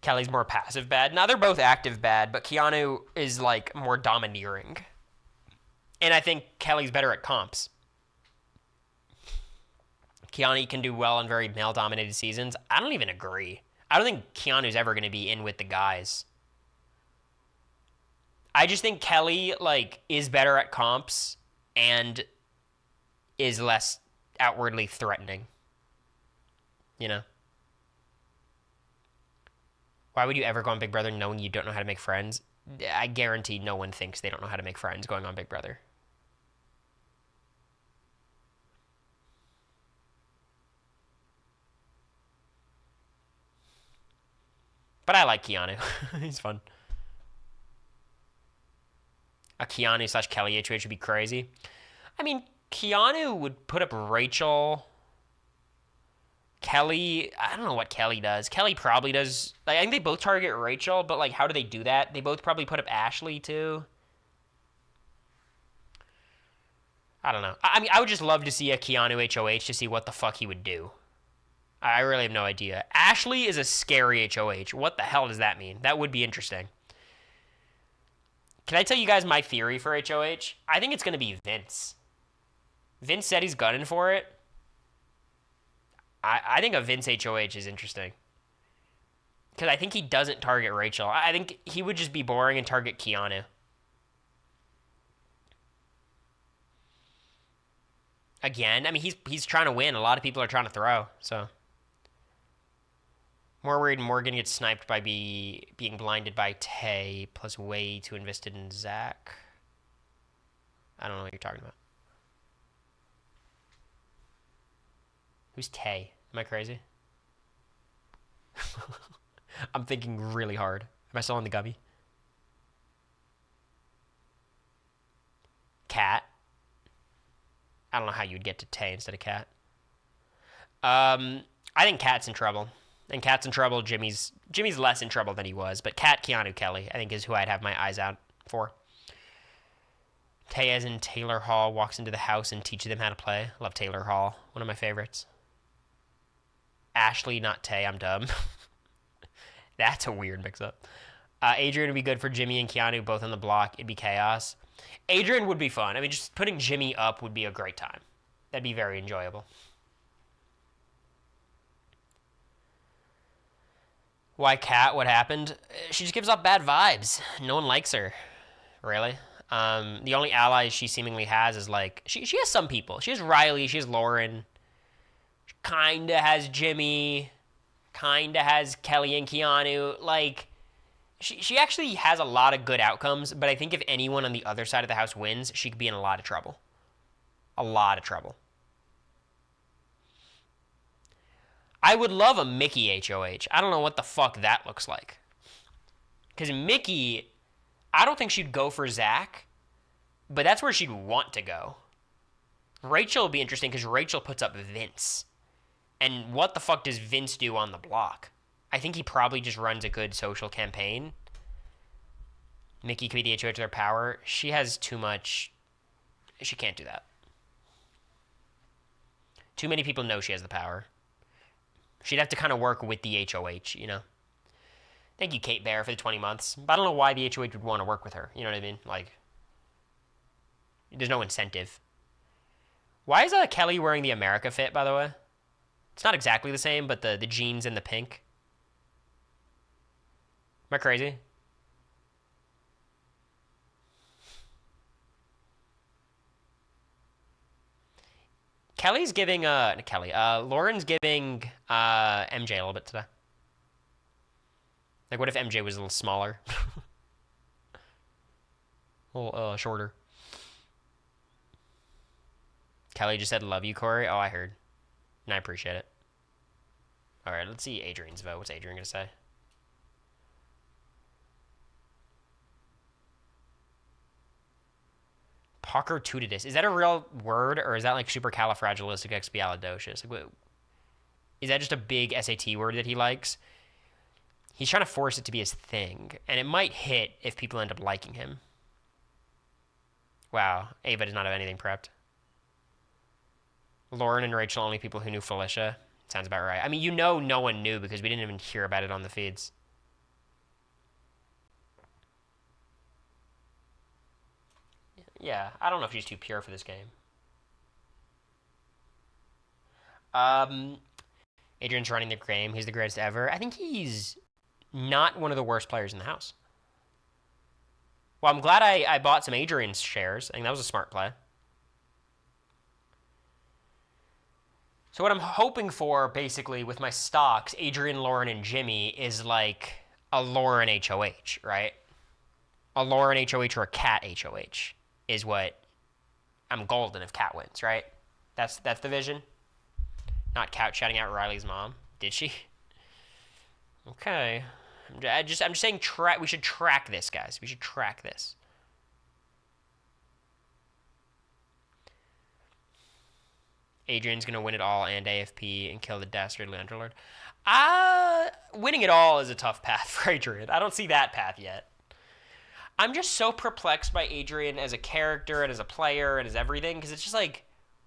Kelly's more passive bad. Now, they're both active bad, but Keanu is, like, more domineering. And I think Kelly's better at comps. Keanu can do well in very male-dominated seasons. I don't even agree. I don't think Keanu's ever going to be in with the guys. I just think Kelly, like, is better at comps and is less outwardly threatening. You know? Why would you ever go on Big Brother knowing you don't know how to make friends? I guarantee no one thinks they don't know how to make friends going on Big Brother. But I like Keanu. He's fun. A Keanu / Kelly HOH would be crazy. I mean, Keanu would put up Rachel. Kelly, I don't know what Kelly does. Kelly probably does. Like, I think they both target Rachel, but like, how do they do that? They both probably put up Ashley too. I don't know. I mean, I would just love to see a Keanu HOH to see what the fuck he would do. I really have no idea. Ashley is a scary HOH. What the hell does that mean? That would be interesting. Can I tell you guys my theory for HOH? I think it's going to be Vince. Vince said he's gunning for it. I think a Vince HOH is interesting. Because I think he doesn't target Rachel. I think he would just be boring and target Keanu. Again, I mean, he's trying to win. A lot of people are trying to throw, so. More worried Morgan gets sniped by being blinded by Tay, plus way too invested in Zach. I don't know what you're talking about. Who's Tay? Am I crazy? I'm thinking really hard. Am I still on the gummy? Cat. I don't know how you'd get to Tay instead of Cat. I think Cat's in trouble. And Cat's in trouble. Jimmy's less in trouble than he was. But Cat, Keanu, Kelly, I think is who I'd have my eyes out for. Tay, as in Taylor Hall, walks into the house and teaches them how to play. Love Taylor Hall. One of my favorites. Ashley, not Tay. I'm dumb. That's a weird mix-up. Adrian would be good for Jimmy and Keanu, both on the block. It'd be chaos. Adrian would be fun. I mean, just putting Jimmy up would be a great time. That'd be very enjoyable. Why Kat? What happened? She just gives off bad vibes. No one likes her. Really? The only allies she seemingly has is like... She has some people. She has Riley. She has Lauren. She kinda has Jimmy. Kinda has Kelly and Keanu. Like... She actually has a lot of good outcomes, but I think if anyone on the other side of the house wins, she could be in a lot of trouble. A lot of trouble. I would love a Mickey HOH. I don't know what the fuck that looks like. Because Mickey, I don't think she'd go for Zach, but that's where she'd want to go. Rachel would be interesting because Rachel puts up Vince. And what the fuck does Vince do on the block? I think he probably just runs a good social campaign. Mickey could be the HOH to their power. She has too much. She can't do that. Too many people know she has the power. She'd have to kind of work with the HOH, you know? Thank you, Kate Bear, for the 20 months. But I don't know why the HOH would want to work with her. You know what I mean? Like, there's no incentive. Why is Kelly wearing the America fit, by the way? It's not exactly the same, but the jeans and the pink. Am I crazy? Kelly's giving, Lauren's giving MJ a little bit today. Like, what if MJ was a little smaller? A little shorter. Kelly just said, love you, Cory. Oh, I heard. And I appreciate it. All right, let's see Adrian's vote. What's Adrian going to say? Parkertudidus. Is that a real word, or is that like supercalifragilisticexpialidocious? Like, is that just a big SAT word that he likes? He's trying to force it to be his thing, and it might hit if people end up liking him. Wow, Ava does not have anything prepped. Lauren and Rachel, only people who knew Felicia. Sounds about right. I mean, no one knew because we didn't even hear about it on the feeds. Yeah, I don't know if she's too pure for this game. Adrian's running the game. He's the greatest ever. I think he's not one of the worst players in the house. Well, I'm glad I bought some Adrian's shares. I think that was a smart play. So what I'm hoping for, basically, with my stocks, Adrian, Lauren, and Jimmy, is like a Lauren HOH, right? A Lauren HOH or a Cat HOH is what I'm golden if Cat wins, right? That's the vision. Not Cat shouting out Riley's mom. Did she? Okay. I'm just saying we should track this, guys. We should track this. Adrian's going to win it all and AFP and kill the dastardly Underlord. Winning it all is a tough path for Adrian. I don't see that path yet. I'm just so perplexed by Adrian as a character and as a player and as everything, because it's just like,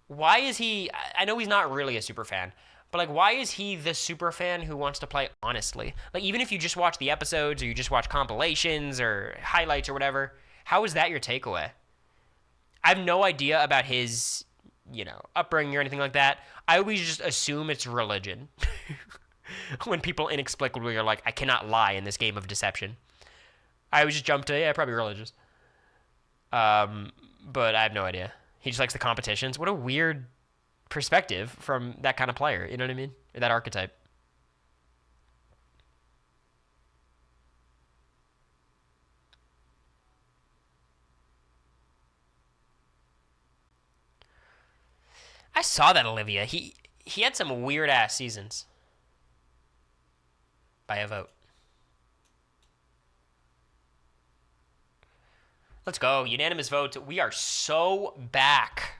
why is he... I know he's not really a super fan, but like, why is he the super fan who wants to play honestly? Like, even if you just watch the episodes or you just watch compilations or highlights or whatever, how is that your takeaway? I have no idea about his, upbringing or anything like that. I always just assume it's religion. When people inexplicably are like, I cannot lie in this game of deception. I always just jump to, yeah, probably religious. But I have no idea. He just likes the competitions. What a weird perspective from that kind of player. You know what I mean? Or that archetype. I saw that, Olivia. He had some weird ass seasons. By a vote. Let's go. Unanimous vote. We are so back.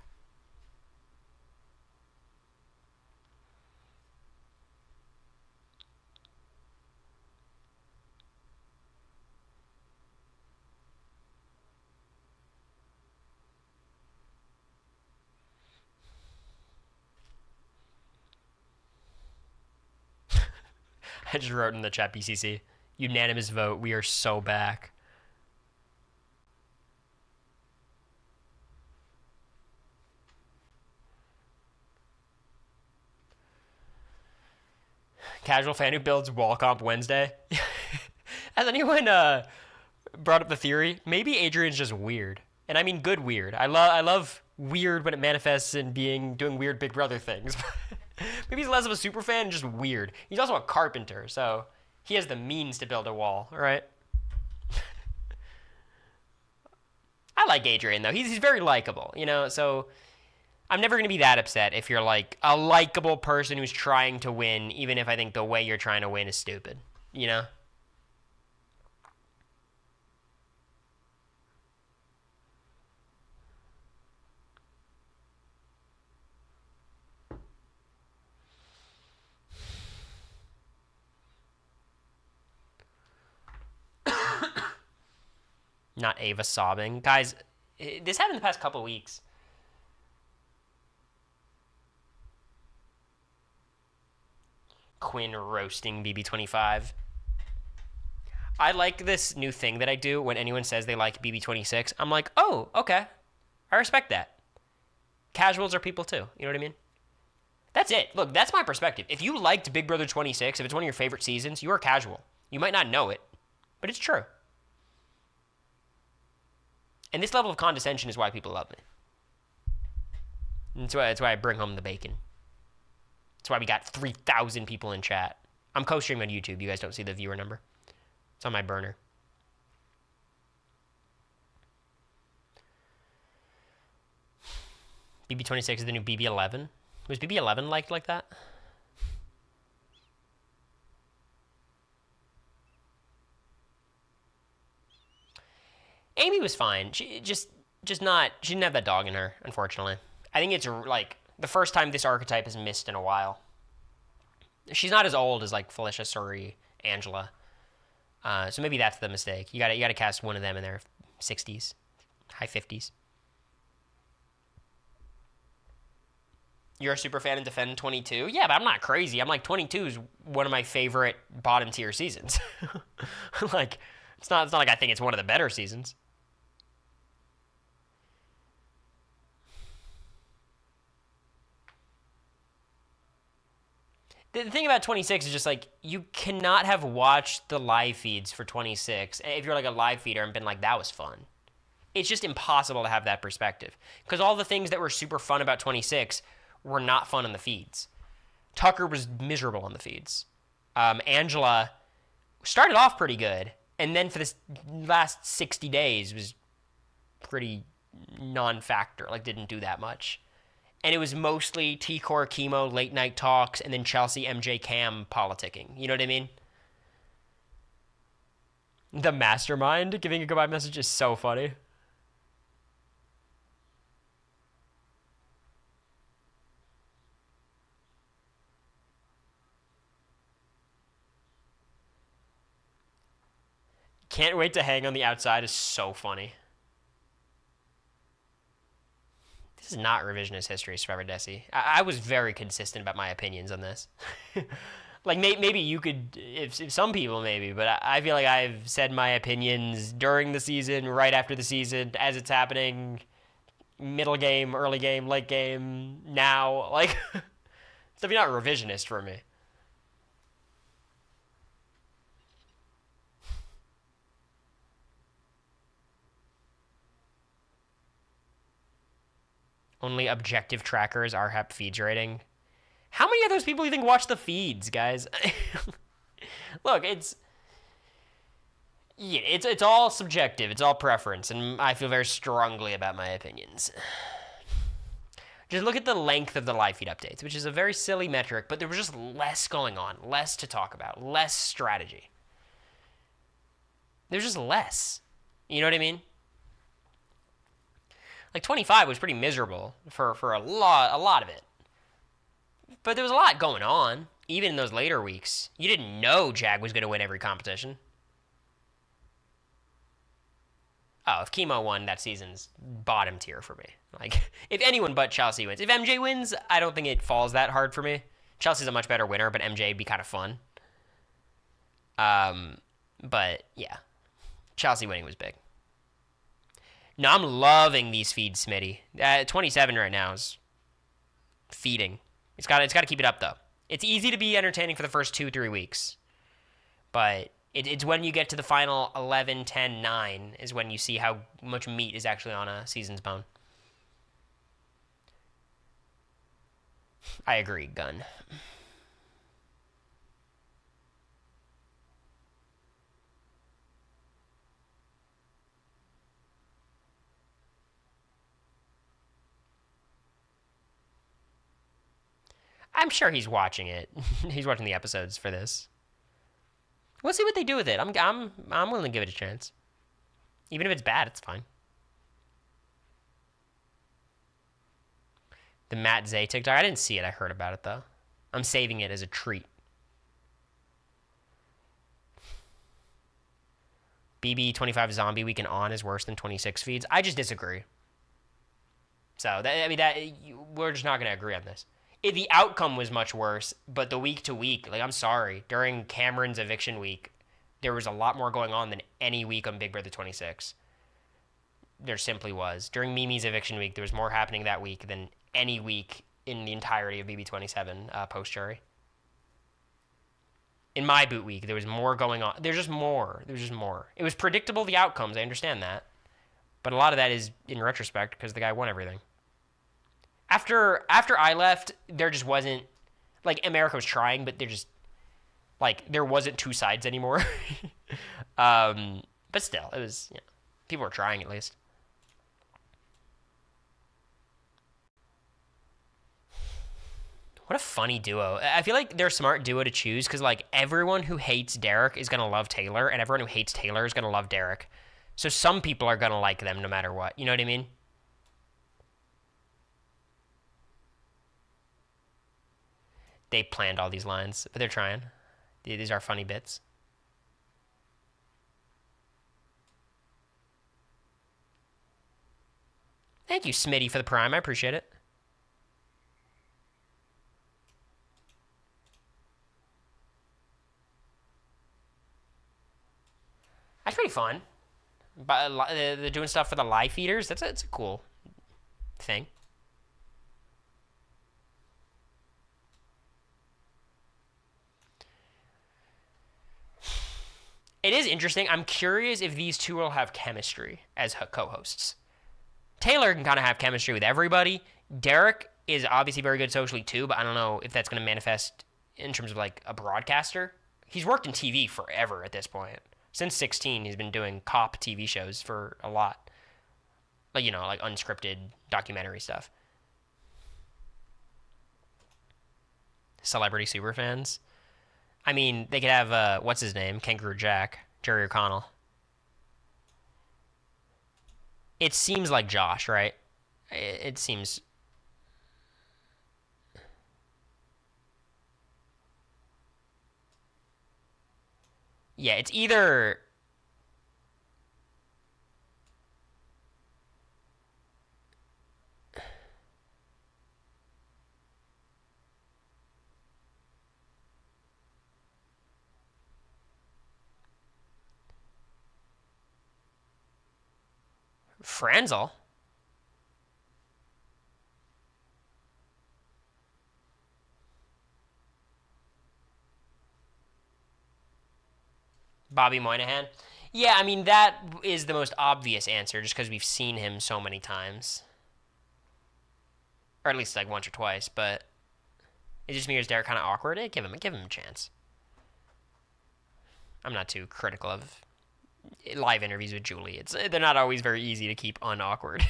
I just wrote in the chat BCC. Unanimous vote. We are so back. Casual fan who builds wall comp Wednesday. Has anyone brought up the theory? Maybe Adrian's just weird. And I mean good weird. I love weird when it manifests in doing weird Big Brother things. Maybe he's less of a super fan and just weird. He's also a carpenter, so he has the means to build a wall, all right? I like Adrian, though. He's very likable, so I'm never going to be that upset if you're like a likable person who's trying to win, even if I think the way you're trying to win is stupid, Not Ava sobbing. Guys, this happened the past couple weeks. Quinn roasting BB25. I like this new thing that I do when anyone says they like BB26. I'm like, oh, okay. I respect that. Casuals are people too. You know what I mean? That's it. Look, that's my perspective. If you liked Big Brother 26, if it's one of your favorite seasons, you are casual. You might not know it, but it's true. And this level of condescension is why people love me. And that's why I bring home the bacon. That's why we got 3,000 people in chat. I'm co-streaming on YouTube. You guys don't see the viewer number. It's on my burner. BB26 is the new BB11. Was BB11 liked like that? Amy was fine. She not. She didn't have that dog in her, unfortunately. I think it's like the first time this archetype has missed in a while. She's not as old as like Felicia, Suri, Angela. So maybe that's the mistake. You gotta cast one of them in their 60s, high 50s. You're a super fan and defend 22? Yeah, but I'm not crazy. I'm like 22 is one of my favorite bottom tier seasons. Like it's not like I think it's one of the better seasons. The thing about 26 is just like you cannot have watched the live feeds for 26 if you're like a live feeder and been like that was fun. It's just impossible to have that perspective because all the things that were super fun about 26 were not fun on the feeds. Tucker was miserable on the feeds. Angela started off pretty good and then for this last 60 days was pretty non-factor, like didn't do that much. And it was mostly T-Core, Chemo, late night talks, and then Chelsea, MJ, Cam politicking. You know what I mean? The mastermind giving a goodbye message is so funny. Can't wait to hang on the outside is so funny. This is not revisionist history, Trevor Desi. I was very consistent about my opinions on this. Like, maybe you could, if some people maybe, but I feel like I've said my opinions during the season, right after the season, as it's happening, middle game, early game, late game, now. Like, it's definitely not revisionist for me. Only objective trackers are HEP feeds rating. How many of those people do you think watch the feeds, guys? Look, it's all subjective. It's all preference, and I feel very strongly about my opinions. Just look at the length of the live feed updates, which is a very silly metric, but there was just less going on, less to talk about, less strategy. There's just less. You know what I mean? Like 25 was pretty miserable for a lot of it. But there was a lot going on, even in those later weeks. You didn't know Jag was going to win every competition. Oh, if Chemo won, that season's bottom tier for me. Like, if anyone but Chelsea wins. If MJ wins, I don't think it falls that hard for me. Chelsea's a much better winner, but MJ would be kind of fun. But, yeah. Chelsea winning was big. No, I'm loving these feeds, Smitty. 27 right now is feeding. It's got to keep it up, though. It's easy to be entertaining for the first 2-3 weeks. But it's when you get to the final 11, 10, 9 is when you see how much meat is actually on a season's bone. I agree, Gun. I'm sure he's watching it. He's watching the episodes for this. We'll see what they do with it. I'm willing to give it a chance. Even if it's bad, it's fine. The Matt Zay TikTok. I didn't see it. I heard about it, though. I'm saving it as a treat. BB25 Zombie Weekend on is worse than 26 feeds. I just disagree. So, we're just not going to agree on this. The outcome was much worse, but the week to week, like, I'm sorry. During Cameron's eviction week, there was a lot more going on than any week on Big Brother 26. There simply was. During Mimi's eviction week, there was more happening that week than any week in the entirety of BB27 post-jury. In my boot week, there was more going on. There's just more. It was predictable, the outcomes. I understand that. But a lot of that is in retrospect because the guy won everything. After I left, there just wasn't, like, America was trying, but there just, Like, there wasn't two sides anymore. But still, it was, people were trying at least. What a funny duo. I feel like they're a smart duo to choose because, like, everyone who hates Derek is going to love Taylor, and everyone who hates Taylor is going to love Derek. So some people are going to like them no matter what. You know what I mean? They planned all these lines, but they're trying. These are funny bits. Thank you, Smitty, for the prime. I appreciate it. That's pretty fun. But they're doing stuff for the live feeders. That's a cool thing. It is interesting. I'm curious if these two will have chemistry as co-hosts. Taylor can kind of have chemistry with everybody. Derek is obviously very good socially too, but I don't know if that's going to manifest in terms of like a broadcaster. He's worked in TV forever at this point. Since 16, he's been doing cop TV shows for a lot. Like, like unscripted documentary stuff. Celebrity superfans. I mean, they could have, what's his name? Kangaroo Jack. Jerry O'Connell. It seems like Josh, right? It seems... Yeah, it's either... Franzel. Bobby Moynihan. Yeah, I mean, that is the most obvious answer just because we've seen him so many times. Or at least like once or twice, but it just makes Derek kind of awkward. Give him a chance. I'm not too critical of live interviews with Julie. They're not always very easy to keep unawkward.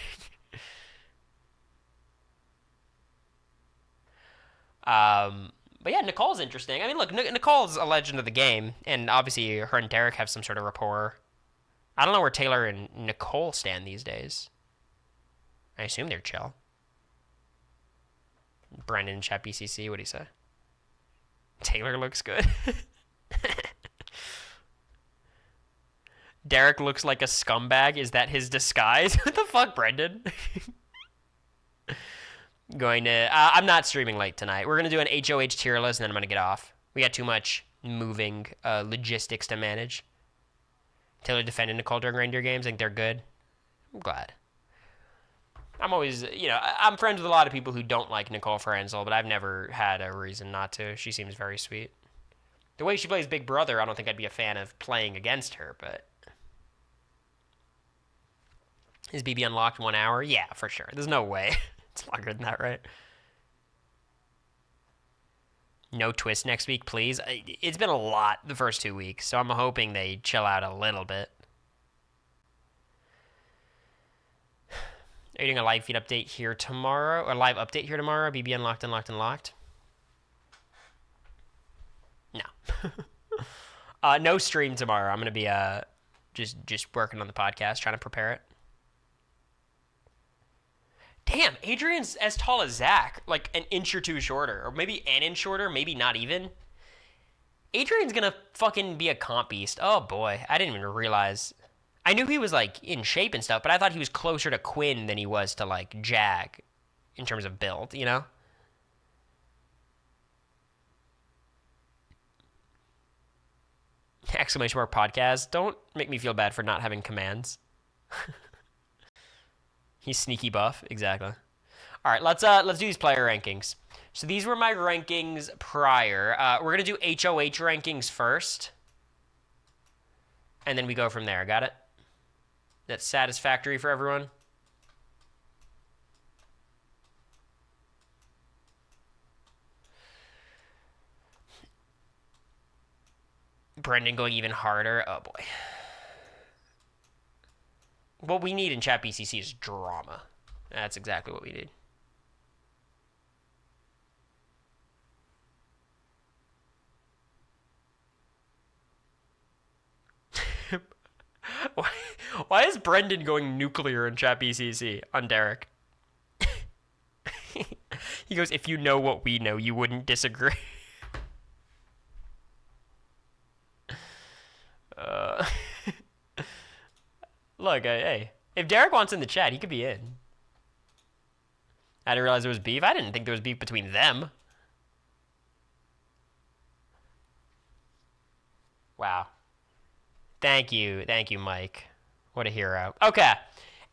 But yeah, Nicole's interesting. I mean, look, Nicole's a legend of the game, and obviously her and Derek have some sort of rapport. I don't know where Taylor and Nicole stand these days. I assume they're chill. Brendan in chat BCC, what do you say? Taylor looks good. Derek looks like a scumbag. Is that his disguise? What the fuck, Brendan? I'm not streaming late tonight. We're going to do an HOH tier list, and then I'm going to get off. We got too much moving logistics to manage. Taylor defended Nicole during reindeer games. I think they're good. I'm glad. I'm always, I'm friends with a lot of people who don't like Nicole Franzel, but I've never had a reason not to. She seems very sweet. The way she plays Big Brother, I don't think I'd be a fan of playing against her, but... Is BB unlocked 1 hour? Yeah, for sure. There's no way. It's longer than that, right? No twist next week, please. It's been a lot the first 2 weeks, so I'm hoping they chill out a little bit. Are you doing a live feed update here tomorrow? Or live update here tomorrow? BB unlocked, unlocked, unlocked? No. No stream tomorrow. I'm going to be just working on the podcast, trying to prepare it. Damn, Adrian's as tall as Zach. Like an inch or two shorter. Or maybe an inch shorter, maybe not even. Adrian's going to fucking be a comp beast. Oh, boy. I didn't even realize... I knew he was, like, in shape and stuff, but I thought he was closer to Quinn than he was to, like, Jag in terms of build, you know? Exclamation mark podcast. Don't make me feel bad for not having commands. He's sneaky buff. Exactly. All right, let's do these player rankings. So these were my rankings prior. We're going to do HOH rankings first. And then we go from there. Got it? That's satisfactory for everyone? Brendan going even harder. Oh, boy. What we need in chat BCC is drama. That's exactly what we need. Why is Brendan going nuclear in chat BCC on Derek? He goes, if you know what we know, you wouldn't disagree. Look, hey, if Derek wants in the chat, he could be in. I didn't realize there was beef. I didn't think there was beef between them. Wow. Thank you, Mike. What a hero. Okay,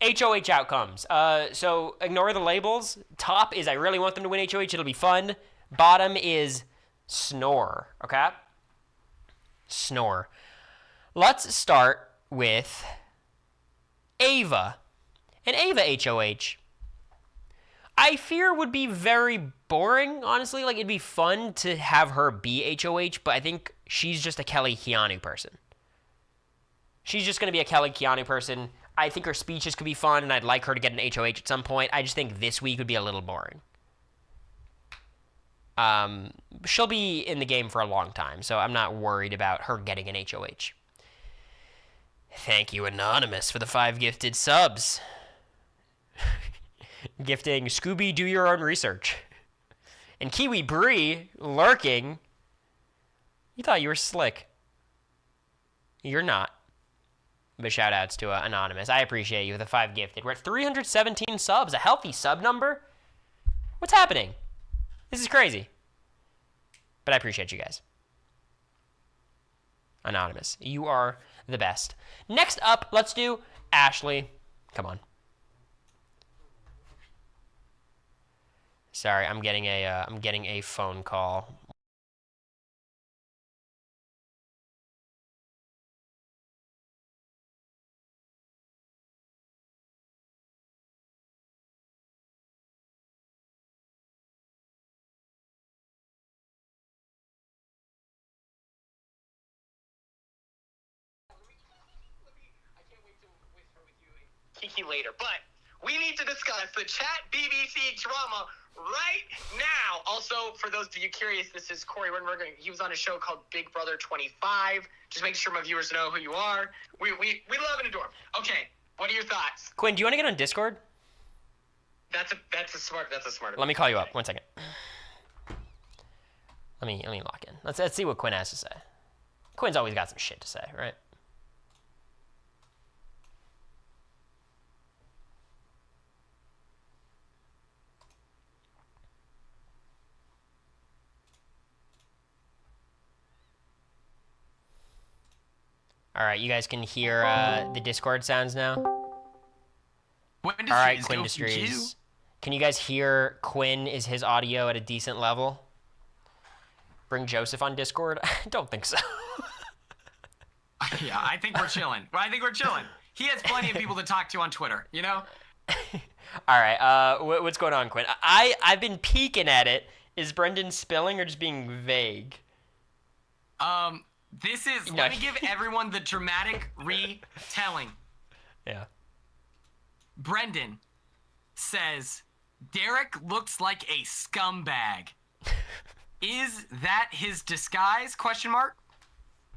HOH outcomes. So ignore the labels. Top is I really want them to win HOH. It'll be fun. Bottom is snore. Okay. Snore. Let's start with Ava. And Ava HOH, I fear would be very boring, honestly. Like, it'd be fun to have her be HOH, but I think she's just a Kelly Keanu person. She's just going to be a Kelly Keanu person. I think her speeches could be fun, and I'd like her to get an HOH at some point. I just think this week would be a little boring. She'll be in the game for a long time, so I'm not worried about her getting an HOH. Thank you, Anonymous, for the 5 gifted subs. Gifting Scooby, do your own research. And Kiwi Bree, lurking. You thought you were slick. You're not. But shout outs to Anonymous. I appreciate you with the 5 gifted. We're at 317 subs, a healthy sub number. What's happening? This is crazy. But I appreciate you guys. Anonymous, you are the best. Next up, let's do Ashley. Come on. Sorry, I'm getting a phone call. Kiki later, but we need to discuss the chat BBC drama right now. Also, for those of you curious, this is Cory Wurtenberger. He was on a show called Big Brother 25. Just making sure my viewers know who you are. We love and adore him. Okay, what are your thoughts? Quinn, do you want to get on Discord? That's a smart. Let me call you up. 1 second. Let me lock in. Let's see what Quinn has to say. Quinn's always got some shit to say, right? All right, you guys can hear the Discord sounds now. All right, Quinn Industries. Can you guys hear Quinn? Is his audio at a decent level? Bring Joseph on Discord? I don't think so. Yeah, I think we're chilling. He has plenty of people to talk to on Twitter, you know? All right, what's going on, Quinn? I've been peeking at it. Is Brendan spilling or just being vague? This is, let me give everyone the dramatic retelling. Yeah. Brendan says, Derek looks like a scumbag. Is that his disguise? Question mark.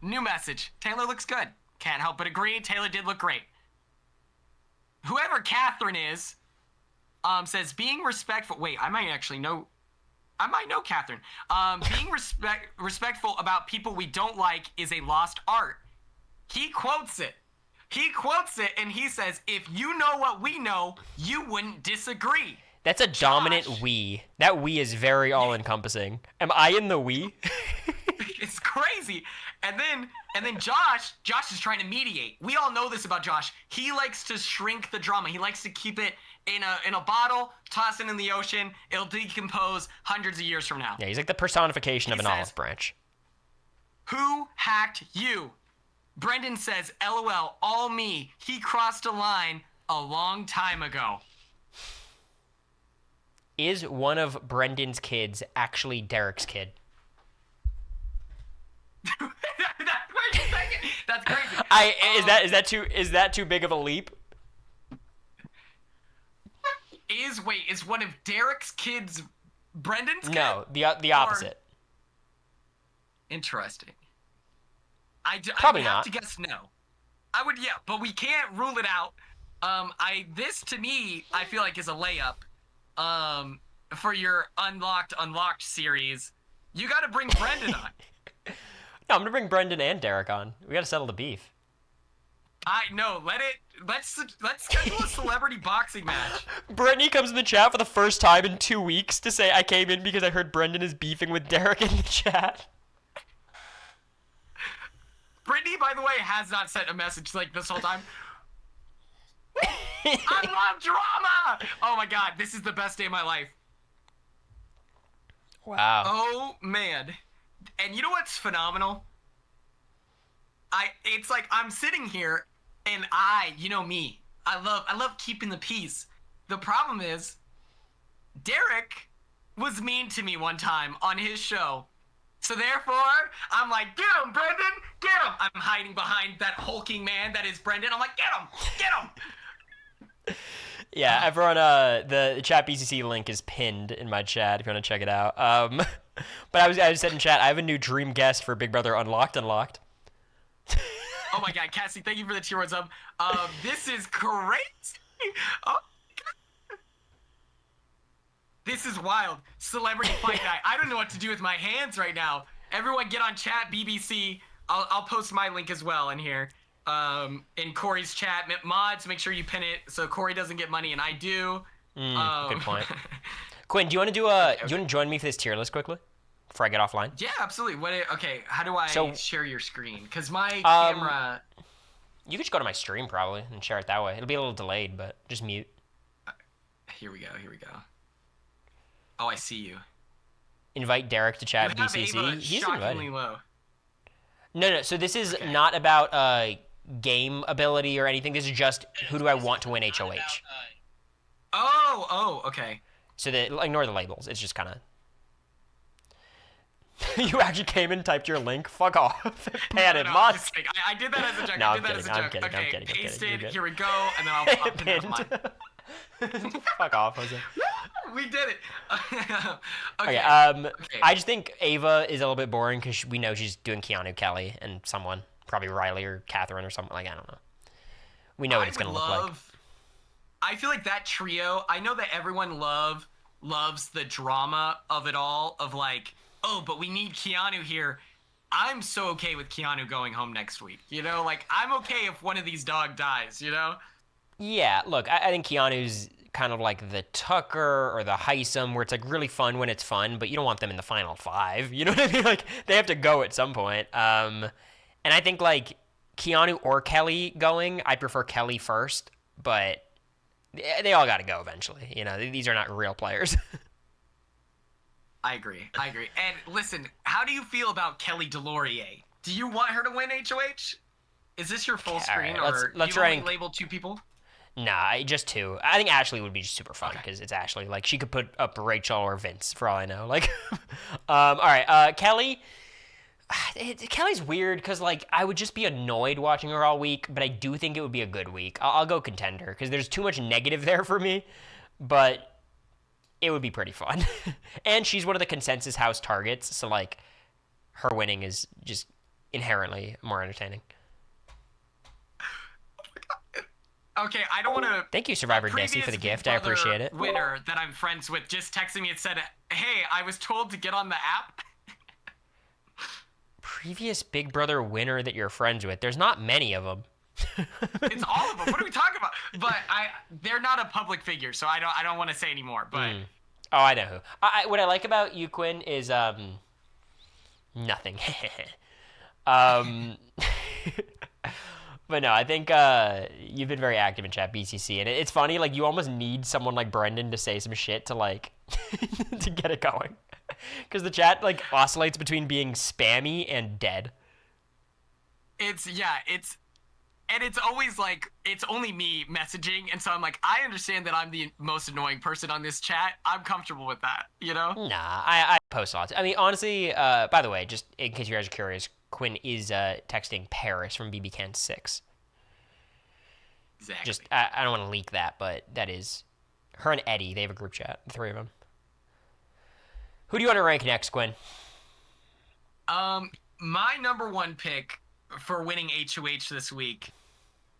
New message. Taylor looks good. Can't help but agree. Taylor did look great. Whoever Catherine is, says being respectful. Wait, I might know Catherine. Being respectful about people we don't like is a lost art. He quotes it. And he says, if you know what we know, you wouldn't disagree. That's a dominant we. That we is very all-encompassing. Am I in the we? It's crazy. And then Josh is trying to mediate. We all know this about Josh. He likes to shrink the drama. He likes to keep it in a bottle, toss it in the ocean. It'll decompose hundreds of years from now. Yeah, he's like the personification of an olive branch. Who hacked you? Brendan says, LOL, all me. He crossed a line a long time ago. Is one of Brendan's kids actually Derek's kid? That's crazy. Is that too big of a leap? Is one of Derek's kids Brendan's kid? No, the opposite. Interesting. Probably I would have not. to guess no. I would, yeah, but we can't rule it out. This to me, I feel like is a layup. For your unlocked series, you got to bring Brendan on. No, I'm gonna bring Brendan and Derek on. We gotta settle the beef. Let's schedule a celebrity boxing match. Brittany comes in the chat for the first time in 2 weeks to say I came in because I heard Brendan is beefing with Derek in the chat. Brittany, by the way, has not sent a message like this whole time. I love drama! Oh my god, this is the best day of my life. Wow. Oh man. And you know what's phenomenal? It's like I'm sitting here and you know me. I love keeping the peace. The problem is Derek was mean to me one time on his show. So therefore, I'm like, get him, Brendan, get him. I'm hiding behind that hulking man that is Brendan. I'm like, get him. Yeah, everyone, the chat BCC link is pinned in my chat if you want to check it out. But I said in chat, I have a new dream guest for Big Brother Unlocked. Oh my god, Cassie, thank you for the tier words up. This is crazy. Oh my god. This is wild. Celebrity fight night. I don't know what to do with my hands right now. Everyone get on chat BBC. I'll post my link as well in here. In Cory's chat. Mods, make sure you pin it so Cory doesn't get money and I do. Good point. Quinn, do you want to do you want to join me for this tier list quickly before I get offline? Yeah, absolutely. Okay, how do I share your screen? Because my camera. You could just go to my stream probably and share it that way. It'll be a little delayed, but just mute. Here we go. Oh, I see you. Invite Derek to chat BCC. He's shockingly invited. low. No. So this is not about game ability or anything. This is just who do I want to win HOH. Oh, okay. So ignore the labels. It's just kind of. You actually came and typed your link. Fuck off. Pan it, mods. I did that as a joke. No, I I'm did that as a kidding, joke. I'm kidding. Pasted. Here we go, and then I'll pin it on mine. Fuck off, Jose. We did it. Okay. Okay. I just think Ava is a little bit boring because we know she's doing Keanu, Kelly, and someone, probably Riley or Catherine or something. Like, I don't know. We know what it's gonna look like. I feel like that trio. I know that everyone loves the drama of it all. Of like, oh, but we need Keanu here. I'm so okay with Keanu going home next week. You know, like I'm okay if one of these dog dies. You know. Yeah, look, I think Keanu's kind of like the Tucker or the Heisem, where it's like really fun when it's fun, but you don't want them in the final 5. You know what I mean? Like they have to go at some point. And I think like Keanu or Kelly going, I prefer Kelly first, but they all got to go eventually. You know, these are not real players. I agree. And listen, how do you feel about Kelly Delorier? Do you want her to win HOH? Is this your full screen, right, let's you only rank. label 2 people? Nah, just 2. I think Ashley would be super fun because it's Ashley. Like she could put up Rachel or Vince for all I know. Like, all right, Kelly. Kelly's weird because like I would just be annoyed watching her all week, but I do think it would be a good week. I'll go contender because there's too much negative there for me, but it would be pretty fun. And she's one of the consensus house targets, so like her winning is just inherently more entertaining. Okay, I don't want to. Thank you, Survivor Desi, for the gift. I appreciate it. Winner that I'm friends with just texted me and said, "Hey, I was told to get on the app." Previous Big Brother winner that you're friends with. There's not many of them. It's all of them. What are we talking about? But they're not a public figure, so I don't want to say anymore. But oh, I know who. What I like about you, Quinn, is nothing. But no, I think you've been very active in chat BCC, and it's funny. Like you almost need someone like Brendan to say some shit to like to get it going, because the chat like oscillates between being spammy and dead. It's always like it's only me messaging, and so I'm like, I understand that I'm the most annoying person on this chat. I'm comfortable with that, you know? Nah, I post lots. I mean, honestly, by the way, just in case you guys are curious, Quinn is texting Paris from BB26. Exactly. Just, I don't want to leak that, but that is her and Eddie. They have a group chat, the three of them. Who do you want to rank next, Quinn? My number one pick for winning HOH this week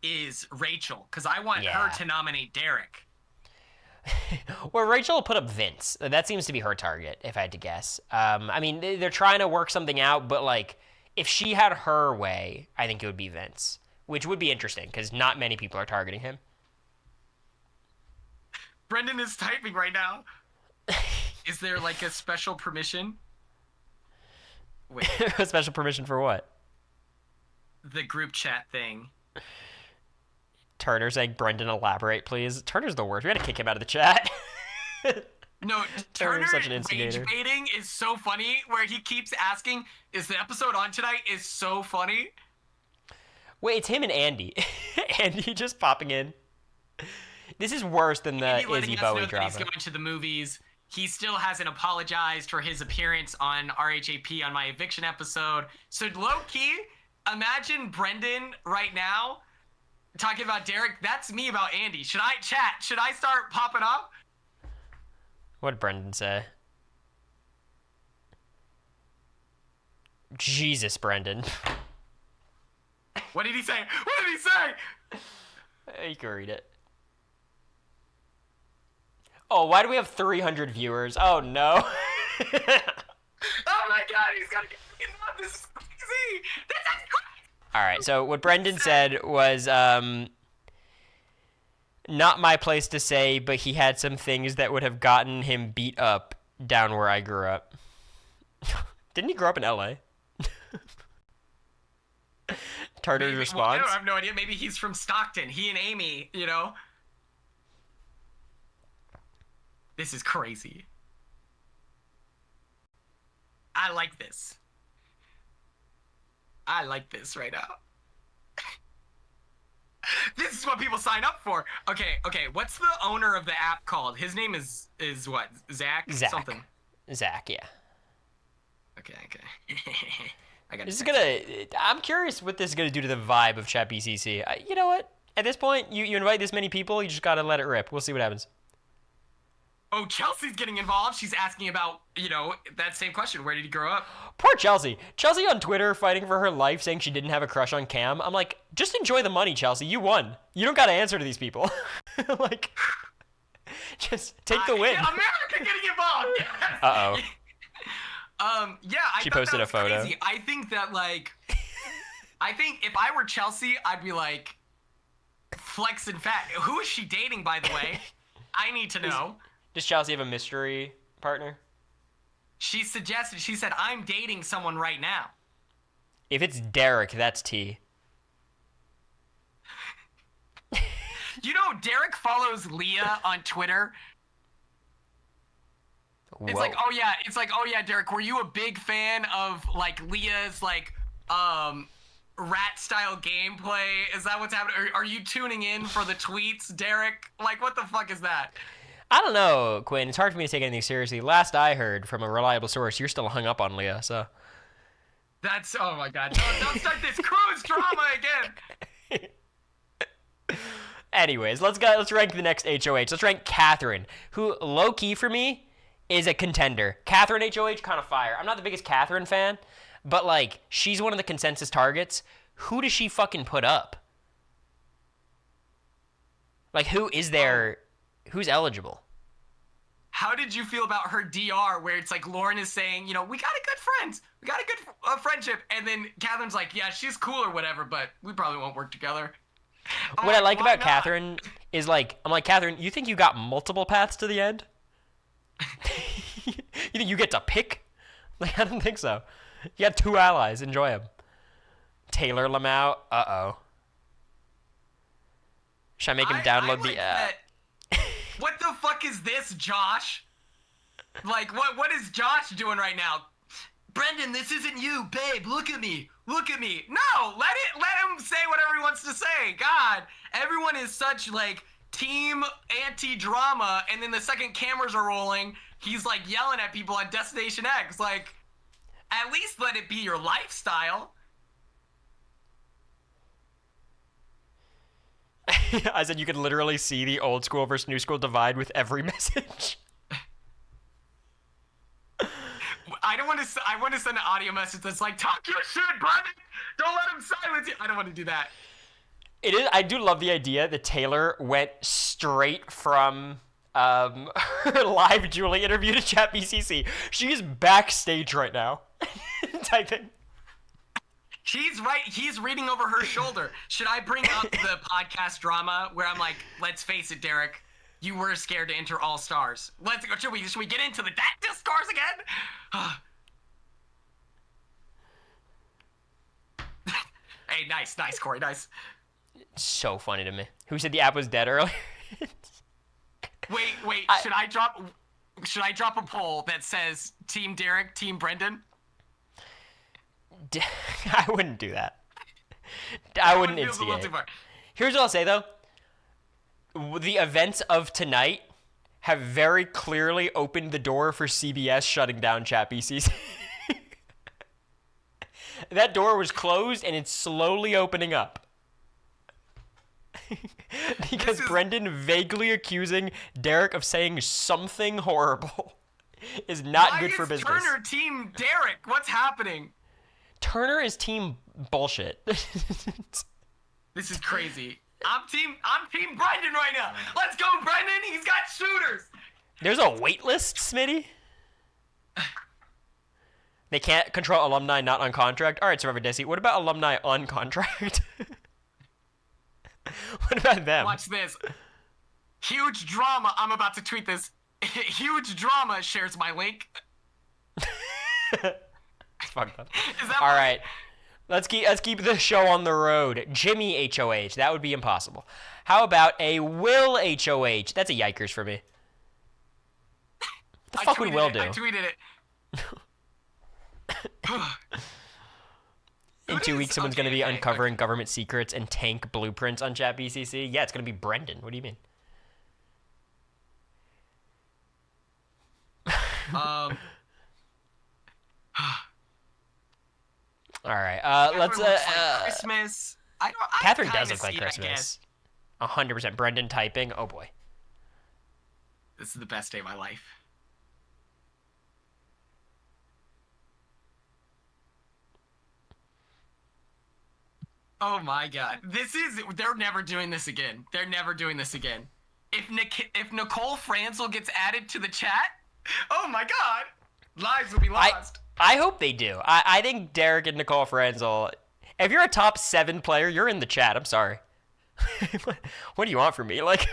is Rachel, because I want her to nominate Derek. Well, Rachel will put up Vince. That seems to be her target, if I had to guess. I mean, they're trying to work something out, but, like, if she had her way, I think it would be Vince, which would be interesting, because not many people are targeting him. Brendan is typing right now. Is there, like, a special permission? Wait. A special permission for what? The group chat thing. Turner saying, Brendan, elaborate, please. Turner's the worst. We gotta kick him out of the chat. No, Turner such an instigator. rage baiting is so funny, where he keeps asking, is the episode on tonight? Is so funny. Wait, it's him and Andy. Andy just popping in. This is worse than the Andy letting Izzy us know Bowie that drama. he's going to the movies. He still hasn't apologized for his appearance on RHAP on my Eviction episode. So low-key, imagine Brendan right now talking about Derek. That's me about Andy. Should I start popping up? What did Brendan say? Jesus, Brendan. What did he say? What did he say? You can read it. Oh, why do we have 300 viewers? Oh, no. Oh my god, he's gonna get on. This is crazy. This is crazy. All right, so what Brendan said was, not my place to say, but he had some things that would have gotten him beat up down where I grew up. Didn't he grow up in LA? Tartar's response? I have no idea. Maybe he's from Stockton. He and Amy, you know? This is crazy. I like this. I like this right now. This is what people sign up for. Okay. What's the owner of the app called? His name is what? Zach? Zach. Something. Zach, yeah. Okay. I got. I'm curious what this is gonna do to the vibe of Chat BCC. You know what? At this point, you invite this many people, you just gotta let it rip. We'll see what happens. Oh, Chelsea's getting involved. She's asking about, that same question. Where did he grow up? Poor Chelsea. Chelsea on Twitter fighting for her life, saying she didn't have a crush on Cam. I'm like, just enjoy the money, Chelsea. You won. You don't gotta answer to these people. Like, just take the win. America getting involved. Yes. Uh-oh. I She thought posted that a was photo. Crazy. I think that, I think if I were Chelsea, I'd be like, flexing fat. Who is she dating, by the way? I need to know. Does Chelsea have a mystery partner? She said, I'm dating someone right now. If it's Derek, that's T. Derek follows Leah on Twitter. Whoa. It's like, oh yeah, Derek, were you a big fan of, Leah's, rat-style gameplay? Is that what's happening? Are you tuning in for the tweets, Derek? What the fuck is that? I don't know, Quinn. It's hard for me to take anything seriously. Last I heard from a reliable source, you're still hung up on Leah, so... That's... Oh, my God. Don't start this cruise drama again! Anyways, let's rank the next HOH. Let's rank Catherine, who, low-key for me, is a contender. Catherine HOH, kind of fire. I'm not the biggest Catherine fan, but, she's one of the consensus targets. Who does she fucking put up? Who is there... Who's eligible? How did you feel about her DR, where it's Lauren is saying, we got a good friend. We got a good friendship. And then Catherine's like, yeah, she's cool or whatever, but we probably won't work together. What I like about Catherine is, I'm like, Catherine, you think you got multiple paths to the end? You think you get to pick? I don't think so. You got 2 allies. Enjoy them. Taylor Lamau. Uh-oh. Should I make him download the app? What the fuck is this, Josh? What is Josh doing right now? Brendan, this isn't you, babe. Look at me. Look at me. No, let him say whatever he wants to say. God, everyone is such team anti-drama, and then the second cameras are rolling, he's yelling at people on Destination X. At least let it be your lifestyle. I said you could literally see the old school versus new school divide with every message. I don't want to. I want to send an audio message that's like, "Talk your shit, brother. Don't let him silence you." I don't want to do that. It is. I do love the idea that Taylor went straight from her live Julie interview to chat BCC. She is backstage right now, typing. He's reading over her shoulder. Should I bring up the podcast drama where I'm like, let's face it, Derek, you were scared to enter All Stars. Let's go. Should we get into that discourse again? Hey, nice, Cory, nice. So funny to me. Who said the app was dead earlier? Wait. Should I drop a poll that says Team Derek, Team Brendan? I wouldn't do that. I wouldn't instigate. Here's what I'll say though. The events of tonight have very clearly opened the door for CBS shutting down Chat BCC. That door was closed and it's slowly opening up. Because Brendan vaguely accusing Derek of saying something horrible is not good for business. Why is Turner Team Derek? What's happening? Turner is team bullshit. This is crazy. I'm team Brendan right now. Let's go, Brendan. He's got shooters. There's a wait list, Smitty. They can't control alumni not on contract. All right, Survivor Desi. What about alumni on contract? What about them? Watch this. Huge drama. I'm about to tweet this. Huge drama shares my link. Fucked up. All right, let's keep the show on the road. Jimmy HOH, that would be impossible. How about a Will HOH? That's a yikers for me. What the fuck would Will do? I tweeted it. In 2 weeks, someone's going to be uncovering government secrets and tank blueprints on Chat BCC. Yeah, it's going to be Brendan. What do you mean? All right, let's like Christmas. Catherine does look like Christmas. 100%. Brendan typing. Oh boy. This is the best day of my life. Oh my god. They're never doing this again. They're never doing this again. If Nicole Franzel gets added to the chat, oh my god. Lives will be lost. I hope they do. I think Derek and Nicole Franzel, if you're a top 7 player, you're in the chat. I'm sorry. What do you want from me? Like,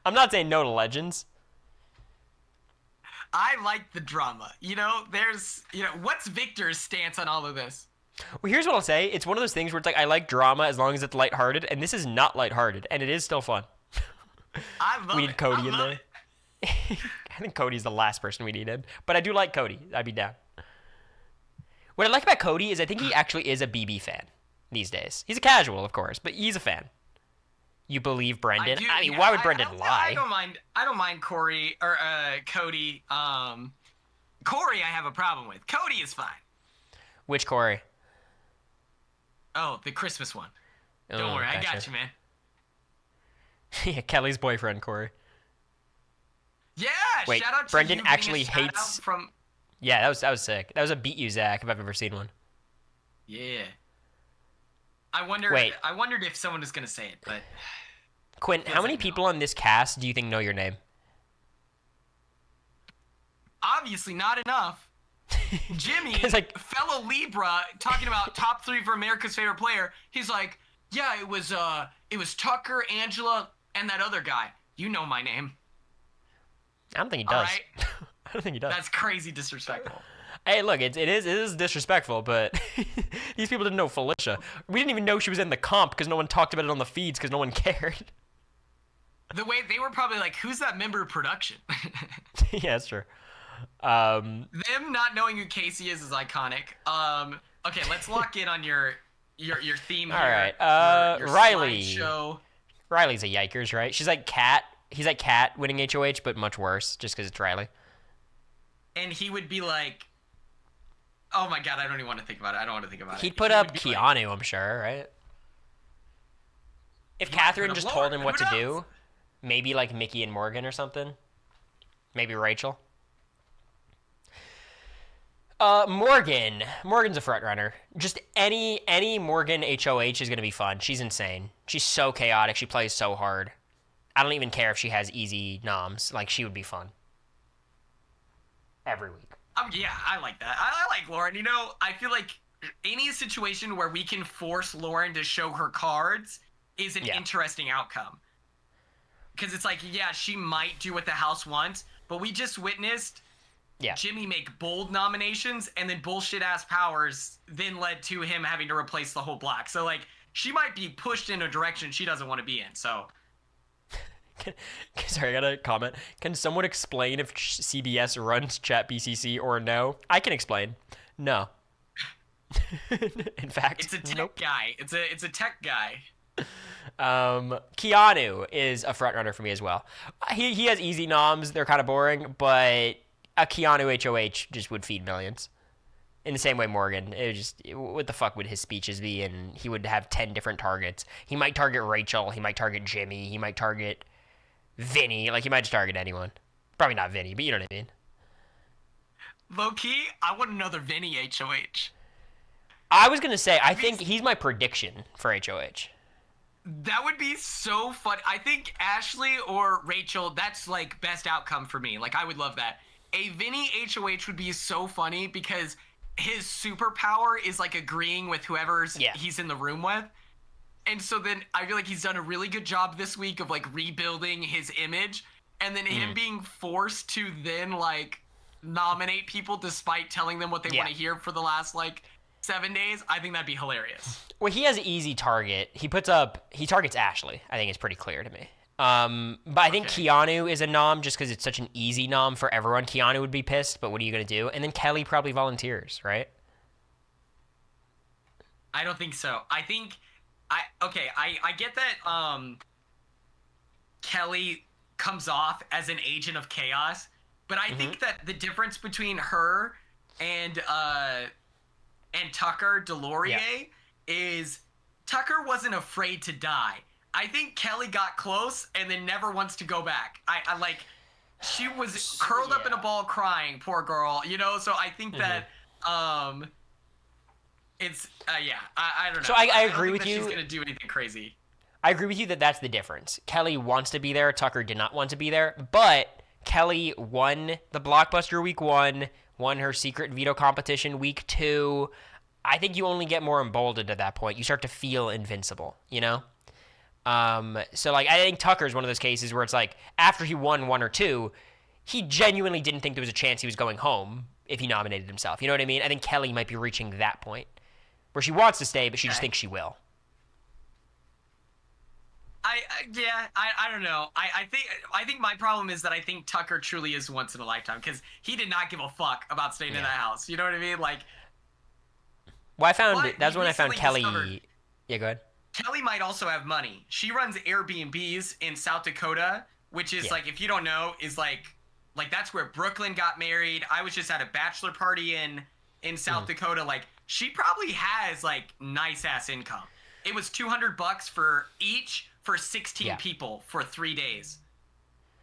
I'm not saying no to legends. I like the drama. What's Victor's stance on all of this? Well, here's what I'll say. It's one of those things where it's like, I like drama as long as it's lighthearted, and this is not lighthearted, and it is still fun. I love we need Cody in there. I think Cody's the last person we needed, but I do like Cody. I'd be down. What I like about Cody is I think he actually is a BB fan these days. He's a casual, of course, but he's a fan. You believe Brendan? I mean, why would Brendan lie? I don't mind Cory or Cody. Cory, I have a problem with. Cody is fine. Which Cory? Oh, the Christmas one. Don't worry, gotcha. I got you, man. Yeah, Kelly's boyfriend, Cory. Yeah. Wait, shout out to Brendan you actually hates. From. Yeah, that was sick. That was a beat you, Zach, if I've ever seen one. Yeah. I wondered if someone was gonna say it, but. Quinn, how many people on this cast do you think know your name? Obviously, not enough. Jimmy, like, fellow Libra, talking about top 3 for America's favorite player. He's like, yeah, it was Tucker, Angela, and that other guy. You know my name. I don't think he does. Right? I don't think he does. That's crazy disrespectful. Hey, look, it is disrespectful, but these people didn't know Felicia. We didn't even know she was in the comp because no one talked about it on the feeds because no one cared. The way they were probably like, who's that member of production? Yeah, that's true. Them not knowing who Casey is iconic. Okay, let's lock in on your theme here. All right. Your Riley. slideshow. Riley's a yikers, right? She's like Kat. He's like Kat winning HOH, but much worse, just because it's Riley. And he would be like, oh my god, I don't even want to think about it. He'd put up Keanu, I'm sure, right? If You might Catherine put just him told lower, him who what to knows? do, maybe like Mickey and Morgan or something. Maybe Rachel. Morgan's a front runner. Just any Morgan HOH is gonna be fun. She's insane. She's so chaotic. She plays so hard. I don't even care if she has easy noms. Like, she would be fun every week. Yeah, I like that. I like Lauren. You know, I feel like any situation where we can force Lauren to show her cards is an interesting outcome. Because it's like, yeah, she might do what the house wants, but we just witnessed Jimmy make bold nominations, and then bullshit-ass powers then led to him having to replace the whole block. So, like, she might be pushed in a direction she doesn't want to be in, so... Sorry, I got a comment. Can someone explain if CBS runs Chat BCC or no? I can explain. No. In fact, it's a tech guy. It's a tech guy. Keanu is a front runner for me as well. He has easy noms. They're kind of boring, but a Keanu HOH just would feed millions. In the same way Morgan. It was just, what the fuck would his speeches be? And he would have 10 different targets. He might target Rachel. He might target Jimmy. He might target Vinny. Like, he might just target anyone. Probably not Vinny, but you know what I mean. Low-key, I want another Vinny HOH. I was going to say, I think he's my prediction for HOH. That would be so fun. I think Ashley or Rachel, that's, like, best outcome for me. Like, I would love that. A Vinny HOH would be so funny because his superpower is, like, agreeing with whoever's he's in the room with. And so then I feel like he's done a really good job this week of, like, rebuilding his image. And then him being forced to then, like, nominate people despite telling them what they want to hear for the last, like, 7 days. I think that'd be hilarious. Well, he has an easy target. He targets Ashley. I think it's pretty clear to me. But I think Keanu is a nom just because it's such an easy nom for everyone. Keanu would be pissed, but what are you going to do? And then Kelly probably volunteers, right? I don't think so. I think... I get that Kelly comes off as an agent of chaos, but I think that the difference between her and Tucker Delorier is Tucker wasn't afraid to die. I think Kelly got close and then never wants to go back. I like, she was curled up in a ball crying, poor girl, you know? So I think that it's I don't know. So I agree with you. She's gonna do anything crazy. I agree with you that that's the difference. Kelly wants to be there. Tucker did not want to be there. But Kelly won the Blockbuster week 1, won her secret veto competition week 2. I think you only get more emboldened at that point. You start to feel invincible, you know? So, like, I think Tucker's one of those cases where it's like, after he won 1 or 2, he genuinely didn't think there was a chance he was going home if he nominated himself. You know what I mean? I think Kelly might be reaching that point where she wants to stay, but she just thinks she will. I don't know. I think my problem is that I think Tucker truly is once in a lifetime because he did not give a fuck about staying in that house. You know what I mean? Like, well, that's when I found Kelly. Yeah, go ahead. Kelly might also have money. She runs Airbnbs in South Dakota, which is like, if you don't know, is like that's where Brooklyn got married. I was just at a bachelor party in South Dakota. Like, she probably has like nice ass income. It was $200 for each for 16 people for 3 days.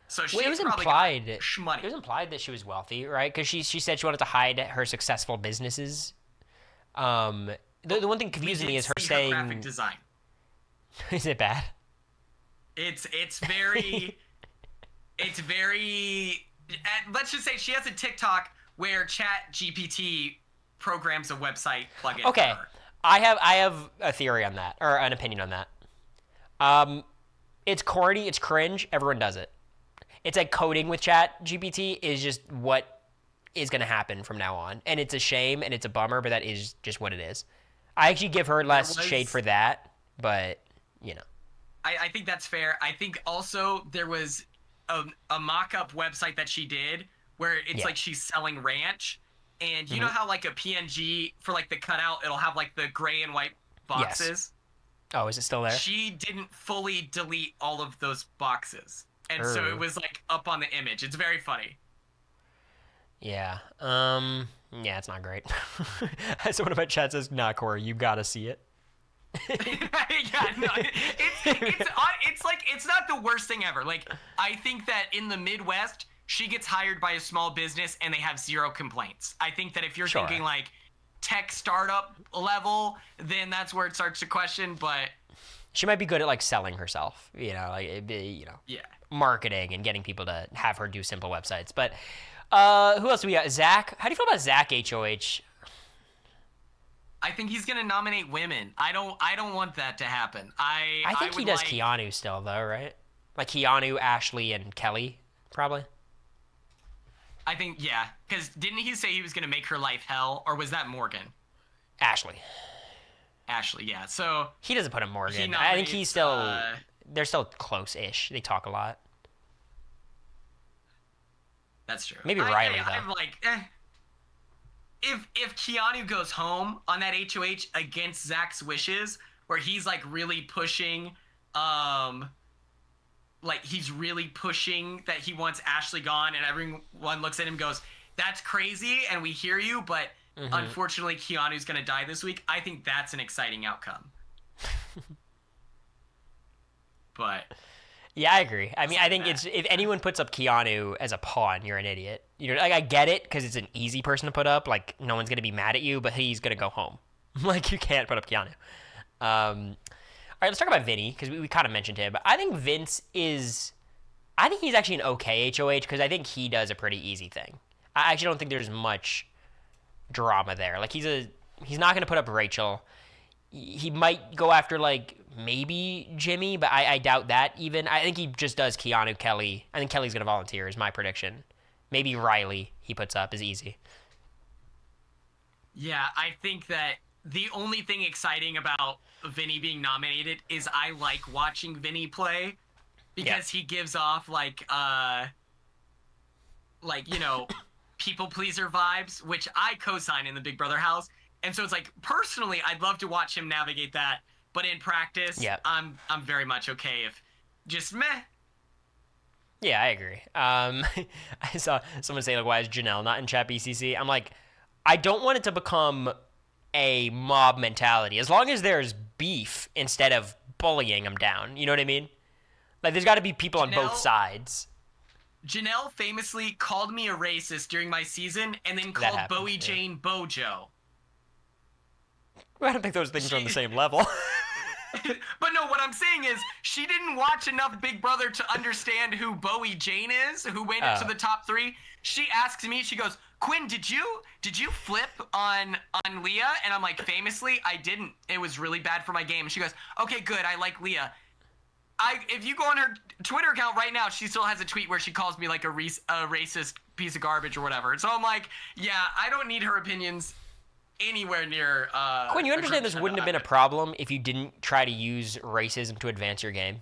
So she it was probably implied. got money. It was implied that she was wealthy, right? Because she said she wanted to hide her successful businesses. The one thing confusing me is her saying graphic design. Is it bad? It's very let's just say she has a TikTok where Chat GPT programs a website plugin. Okay. For her. I have a theory on that, or an opinion on that. It's corny, it's cringe, everyone does it. It's like coding with Chat GPT is just what is going to happen from now on. And it's a shame and it's a bummer, but that is just what it is. I actually give her less shade for that, but, you know. I think that's fair. I think also there was a mock-up website that she did where it's like she's selling ranch. And you know how like a PNG for like the cutout, it'll have like the gray and white boxes? Yes. Oh, is it still there? She didn't fully delete all of those boxes. And so it was like up on the image. It's very funny. Yeah. Yeah, it's not great. So one of my chat says, nah, Cory, you gotta see it. Yeah, no, it's like it's not the worst thing ever. Like I think that in the Midwest, she gets hired by a small business and they have zero complaints. I think that if you're Sure. thinking like tech startup level, then that's where it starts to question. But She might be good at like selling herself, like yeah, marketing and getting people to have her do simple websites. But who else do we got? Zach. How do you feel about Zach HOH? I think he's gonna nominate women. I don't want that to happen. I think he does Keanu still though, right? Like Keanu, Ashley, and Kelly, probably. I think yeah, because didn't he say he was gonna make her life hell, or was that Morgan? Ashley. Ashley, yeah. So He doesn't put him Morgan. He I think he's still. nominates, They're still close-ish. They talk a lot. that's true. Maybe Riley, though. I'm like, if Keanu goes home on that HOH against Zach's wishes, where he's like really pushing, like he's really pushing that he wants Ashley gone, and everyone looks at him and goes, "That's crazy," and we hear you, but unfortunately Keanu's gonna die this week. I think that's an exciting outcome. But Yeah, I agree. I mean, I think it's if anyone puts up Keanu as a pawn, you're an idiot. Like I get it because it's an easy person to put up. Like no one's gonna be mad at you, but he's gonna go home. Like you can't put up Keanu. All right, let's talk about Vinny because we kind of mentioned him. But I think Vince is. I think he's actually an okay HOH because I think he does a pretty easy thing. I actually don't think there's much drama there. Like he's not gonna put up Rachel. He might go after like maybe Jimmy, but I doubt that even. I think he just does Keanu, Kelly. I think Kelly's gonna volunteer is my prediction. Maybe Riley he puts up is easy. yeah, I think that the only thing exciting about Vinny being nominated is I like watching Vinny play because he gives off like people pleaser vibes, which I co-sign in the Big Brother house. And so it's like personally I'd love to watch him navigate that, but in practice I'm very much okay if just meh. Yeah, I agree. I saw someone say like, "Why is Janelle not in Chat BCC?" I'm like, I don't want it to become a mob mentality. As long as there's beef instead of bullying them down, you know what I mean? Like, there's got to be people on both sides. Janelle famously called me a racist during my season and then called Bowie Jane Bojo. I don't think those things are on the same level. But no, what I'm saying is she didn't watch enough Big Brother to understand who Bowie Jane is, who made it to the top 3. She asks me, she goes, "Quinn, did you flip on Leah?" And I'm like, famously, I didn't. It was really bad for my game. And she goes, "Okay, good. I like Leah." If you go on her Twitter account right now, she still has a tweet where she calls me like a racist piece of garbage or whatever. So I'm like, yeah, I don't need her opinions anywhere near. Quinn, you understand this wouldn't have been a problem if you didn't try to use racism to advance your game?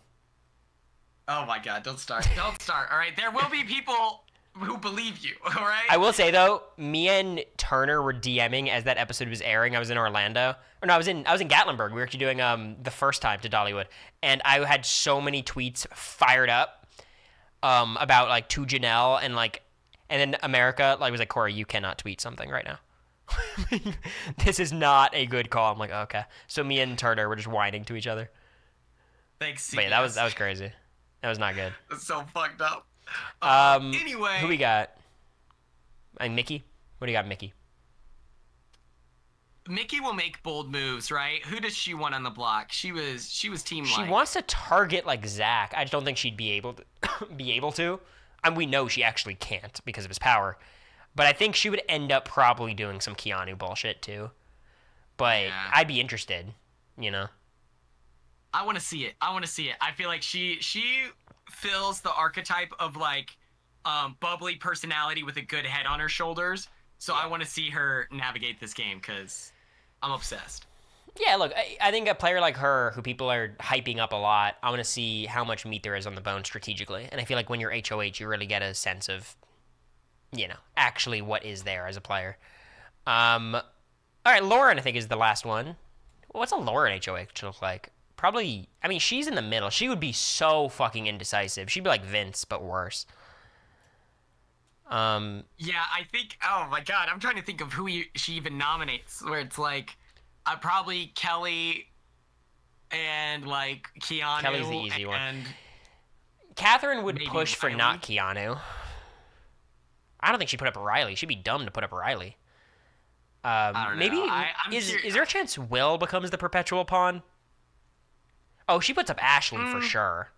Oh my God! Don't start! Don't start! All right, there will be people who believe you. All right. I will say though, me and Turner were DMing as that episode was airing. I was in Orlando, or no, I was in Gatlinburg. We were actually doing the first time to Dollywood, and I had so many tweets fired up about like to Janelle and then America was like, "Cory, you cannot tweet something right now. This is not a good call." I'm like, okay. So me and Turner were just whining to each other. Thanks. But yeah, that was crazy. That was not good. That's so fucked up. Anyway, who we got? Mickey. What do you got, Mickey? Mickey will make bold moves, right? Who does she want on the block? She was team. She wants to target like Zach. I just don't think she'd be able to. And we know she actually can't because of his power. But I think she would end up probably doing some Keanu bullshit too. But yeah. I'd be interested, I want to see it. I feel like she fills the archetype of like bubbly personality with a good head on her shoulders. So I want to see her navigate this game because I'm obsessed. Yeah, look, I think a player like her, who people are hyping up a lot, I want to see how much meat there is on the bone strategically. And I feel like when you're HOH, you really get a sense of, actually what is there as a player. All right, Lauren, I think, is the last one. What's a Lauren HOH look like? Probably, she's in the middle. She would be so fucking indecisive. She'd be like Vince, but worse. Yeah, I think, oh my God, I'm trying to think of who she even nominates, where it's like, probably Kelly, and like Keanu. Kelly's the easy one. And Catherine would maybe push for Riley. not Keanu. I don't think she'd put up Riley. She'd be dumb to put up Riley. I don't know. Maybe I'm is there a chance Will becomes the perpetual pawn? Oh, she puts up Ashley for sure.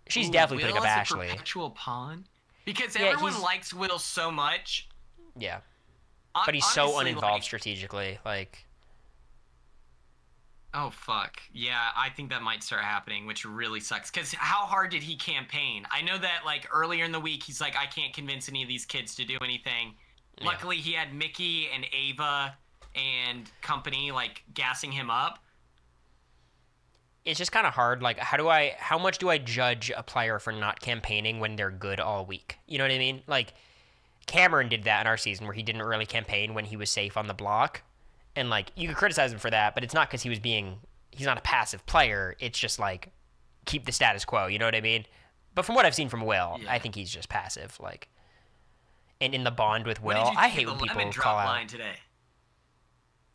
She's definitely Will putting up as a Ashley. perpetual pawn? Because Yeah, everyone likes Will so much. Yeah, but he's so Honestly, uninvolved like, strategically. Like, oh fuck, yeah, I think that might start happening, which really sucks. Because how hard did he campaign? I know that like earlier in the week, he's like, I can't convince any of these kids to do anything. Yeah. Luckily, he had Mickey and Ava and company like gassing him up. it's just kind of hard. Like, how much do I judge a player for not campaigning when they're good all week? You know what I mean? Like, Cameron did that in our season where he didn't really campaign when he was safe on the block. And, like, you could criticize him for that, but it's not because he's not a passive player. It's just, like, keep the status quo. You know what I mean? But from what I've seen from Will, Yeah. I think he's just passive. Like, and in the bond with What Will, did you I think hate of when the people lemon drop call out. line today?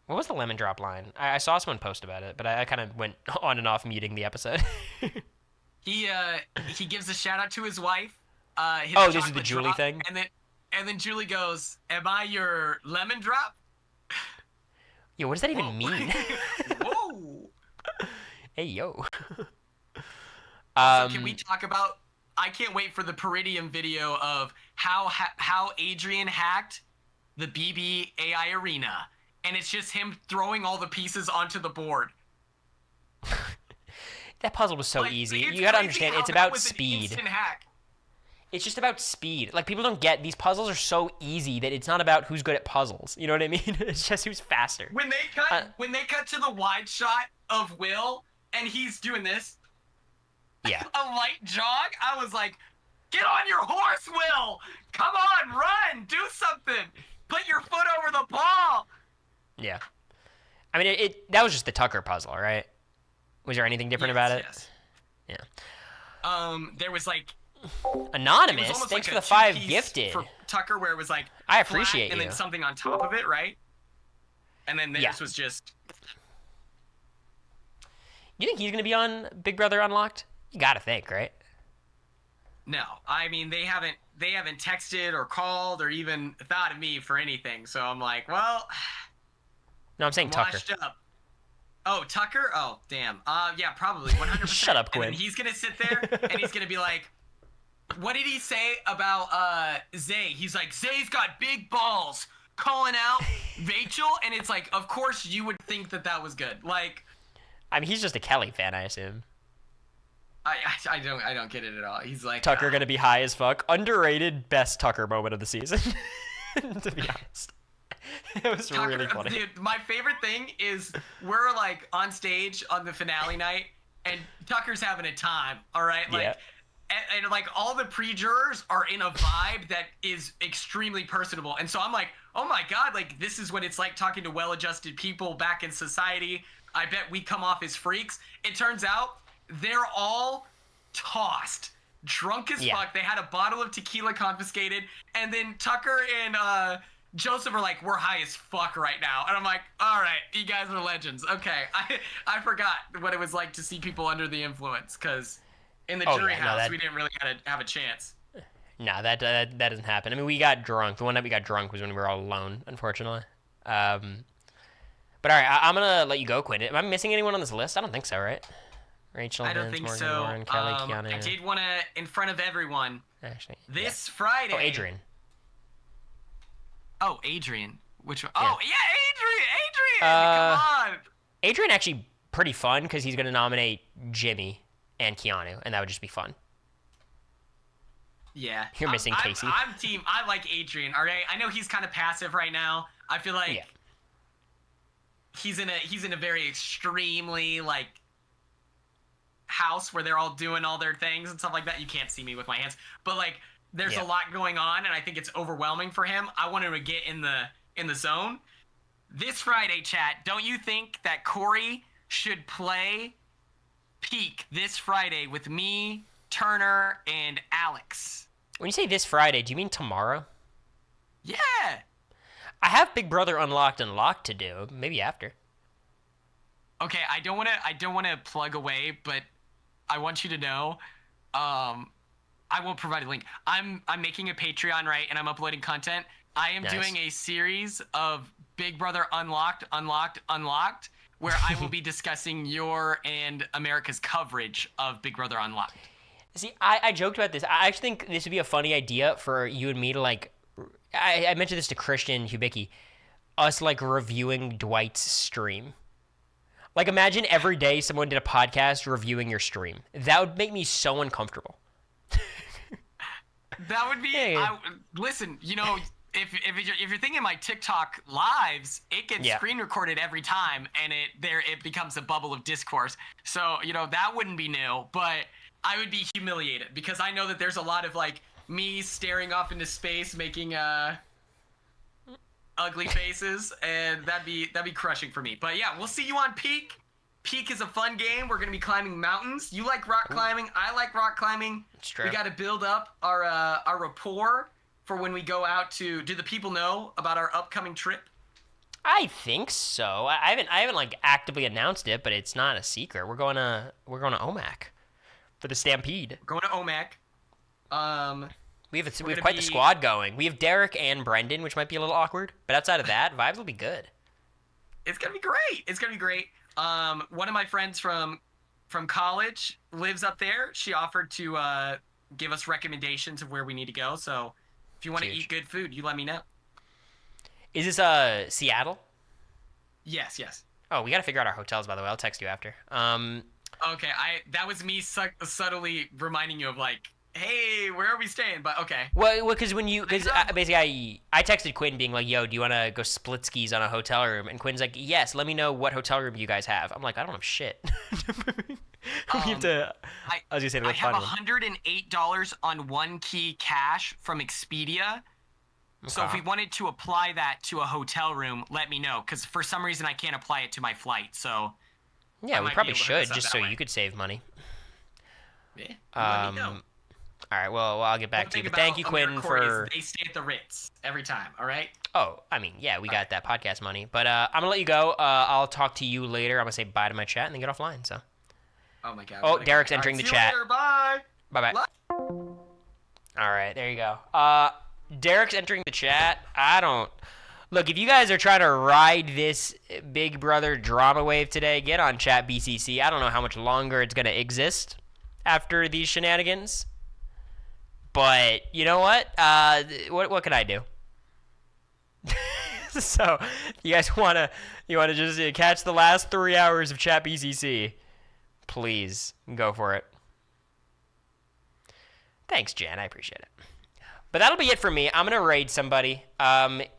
What was the lemon drop line? I saw someone post about it, but I kind of went on and off muting the episode. He gives a shout out to his wife. His Oh, this is the chocolate Julie drop, thing? And then Julie goes, "Am I your lemon drop?" Yo, what does that even Whoa. mean? Whoa. Hey, yo. Also, can we talk about? I can't wait for the Peridium video of how Adrian hacked the BB AI arena, and it's just him throwing all the pieces onto the board. That puzzle was so Like, easy. it's You gotta crazy understand, how it's that about was an speed. instant hack. It's just about speed. Like, people don't get these puzzles are so easy that it's not about who's good at puzzles. You know what I mean? It's just who's faster. When they cut to the wide shot of Will and he's doing this, Yeah. a light jog, I was like, "Get on your horse, Will! Come on, run! Do something! Put your foot over the ball!" Yeah. I mean, that was just the Tucker puzzle, right? Was there anything different about it? Yes. Yeah. There was like Anonymous, it was almost thanks like for a the 5 two-piece gifted. for Tucker, where it was like I flat appreciate and you. then something on top of it, right? And then this Yeah. was just You think he's gonna be on Big Brother Unlocked? You gotta think, right? no. I mean, they haven't texted or called or even thought of me for anything. So I'm like, well, No, I'm saying Tucker. washed up. Oh, Tucker? Oh, damn. Yeah, probably 100%. Shut up, And Quinn. then he's gonna sit there and he's gonna be like, what did he say about Zay? He's like, Zay's got big balls, calling out Rachel, and it's like, of course you would think that was good. Like, I mean, he's just a Kelly fan, I assume. I don't get it at all. He's like, Tucker gonna be high as fuck. Underrated best Tucker moment of the season, to be honest. It was Tucker, really funny. Dude, my favorite thing is we're like on stage on the finale night, and Tucker's having a time. All right, like, Yeah. and like all the pre-jurors are in a vibe that is extremely personable, and so I'm like, oh my god, like this is what it's like talking to well-adjusted people back in society. I bet we come off as freaks. It turns out they're all tossed, drunk as Yeah. fuck. They had a bottle of tequila confiscated, and then Tucker and Joseph are like, we're high as fuck right now. And I'm like, all right, you guys are legends. Okay, I forgot what it was like to see people under the influence, because in the jury house, we didn't really have a chance. No, that doesn't happen. I mean, we got drunk. The one night we got drunk was when we were all alone, unfortunately. But all right, I'm going to let you go, Quinn. Am I missing anyone on this list? I don't think so, right? Rachel, I don't Vince, think Morgan, so. Lauren, Kelly, Keanu. I did want to, in front of everyone, Actually, this Friday. Oh, Adrian. Oh, Adrian. Which one? Yeah. Oh, yeah, Adrian! Come on! Adrian actually pretty fun because he's going to nominate Jimmy and Keanu, and that would just be fun. Yeah. You're missing Casey. I'm team. I like Adrian, all right? I know he's kind of passive right now. I feel like Yeah. he's in a very extremely, like, house where they're all doing all their things and stuff like that. You can't see me with my hands. But, like, there's Yeah. a lot going on, and I think it's overwhelming for him. I want him to get in the zone. This Friday, chat, don't you think that Cory should play Peak this Friday with me, Turner, and Alex? When you say this Friday, do you mean tomorrow? Yeah. I have Big Brother Unlocked and Locked to do. Maybe after. Okay, I don't want to plug away, but I want you to know, I won't provide a link. I'm making a Patreon, right, and I'm uploading content. I am doing a series of Big Brother Unlocked, where I will be discussing your and America's coverage of Big Brother Unlocked. See, I joked about this. I actually think this would be a funny idea for you and me to, like, I mentioned this to Christian Hubicki, us, like, reviewing Dwight's stream. Like, imagine every day someone did a podcast reviewing your stream. That would make me so uncomfortable. That would be, listen, you know, if you're thinking my TikTok lives, it gets screen recorded every time, and it becomes a bubble of discourse. So, you know, that wouldn't be new, but I would be humiliated because I know that there's a lot of, like, me staring off into space, making ugly faces, and that'd be crushing for me. But yeah, we'll see you on Peak. Peak is a fun game. We're gonna be climbing mountains. You like rock climbing. I like rock climbing. It's true. We got to build up our rapport for when we go out to. Do the people know about our upcoming trip? I think so. I haven't like actively announced it, but it's not a secret. We're going to OMAC for the Stampede. We're going to OMAC. We have quite the squad going. We have Derek and Brendan, which might be a little awkward, but outside of that, vibes will be good. It's gonna be great. It's gonna be great. One of my friends from college lives up there. She offered to give us recommendations of where we need to go. So if you want to eat good food, you let me know. Is this Seattle? Yes. Oh, we got to figure out our hotels, by the way. I'll text you after. Okay, that was me subtly reminding you of, like, hey, where are we staying? But okay. Well, because basically I texted Quinn being like, yo, do you want to go split skis on a hotel room? And Quinn's like, yes, let me know what hotel room you guys have. I'm like, I don't have shit. We have to. I was gonna say I have $108 on One Key cash from Expedia. Okay. So if we wanted to apply that to a hotel room, let me know, because for some reason I can't apply it to my flight. So yeah, we probably should, just so you could save money. Yeah. Let me know. All right, well, I'll get back to you. But thank you, Quinn, for... They stay at the Ritz every time, all right? Oh, I mean, yeah, we got that podcast money. But I'm going to let you go. I'll talk to you later. I'm going to say bye to my chat and then get offline, so... Oh, my God. Oh, Derek's entering the chat. Later, bye! Bye-bye. All right, there you go. Derek's entering the chat. I don't... Look, if you guys are trying to ride this Big Brother drama wave today, get on Chat BCC. I don't know how much longer it's going to exist after these shenanigans. But you know what? What can I do? So you guys wanna just catch the last 3 hours of Chat BCC? Please go for it. Thanks, Jen. I appreciate it. But that'll be it for me. I'm gonna raid somebody.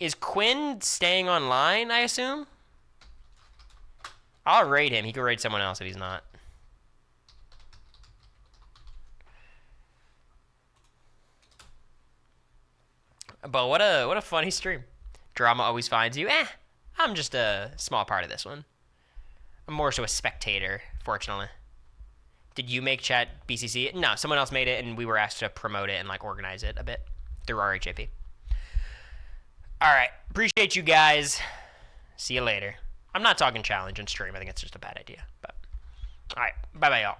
Is Quinn staying online? I assume. I'll raid him. He can raid someone else if he's not. But what a funny stream. Drama always finds you. I'm just a small part of this one. I'm more so a spectator, fortunately. Did you make Chat BCC? No, someone else made it, and we were asked to promote it and like organize it a bit through RHAP. All right, appreciate you guys. See you later. I'm not talking challenge and stream. I think it's just a bad idea. But all right, bye-bye, y'all.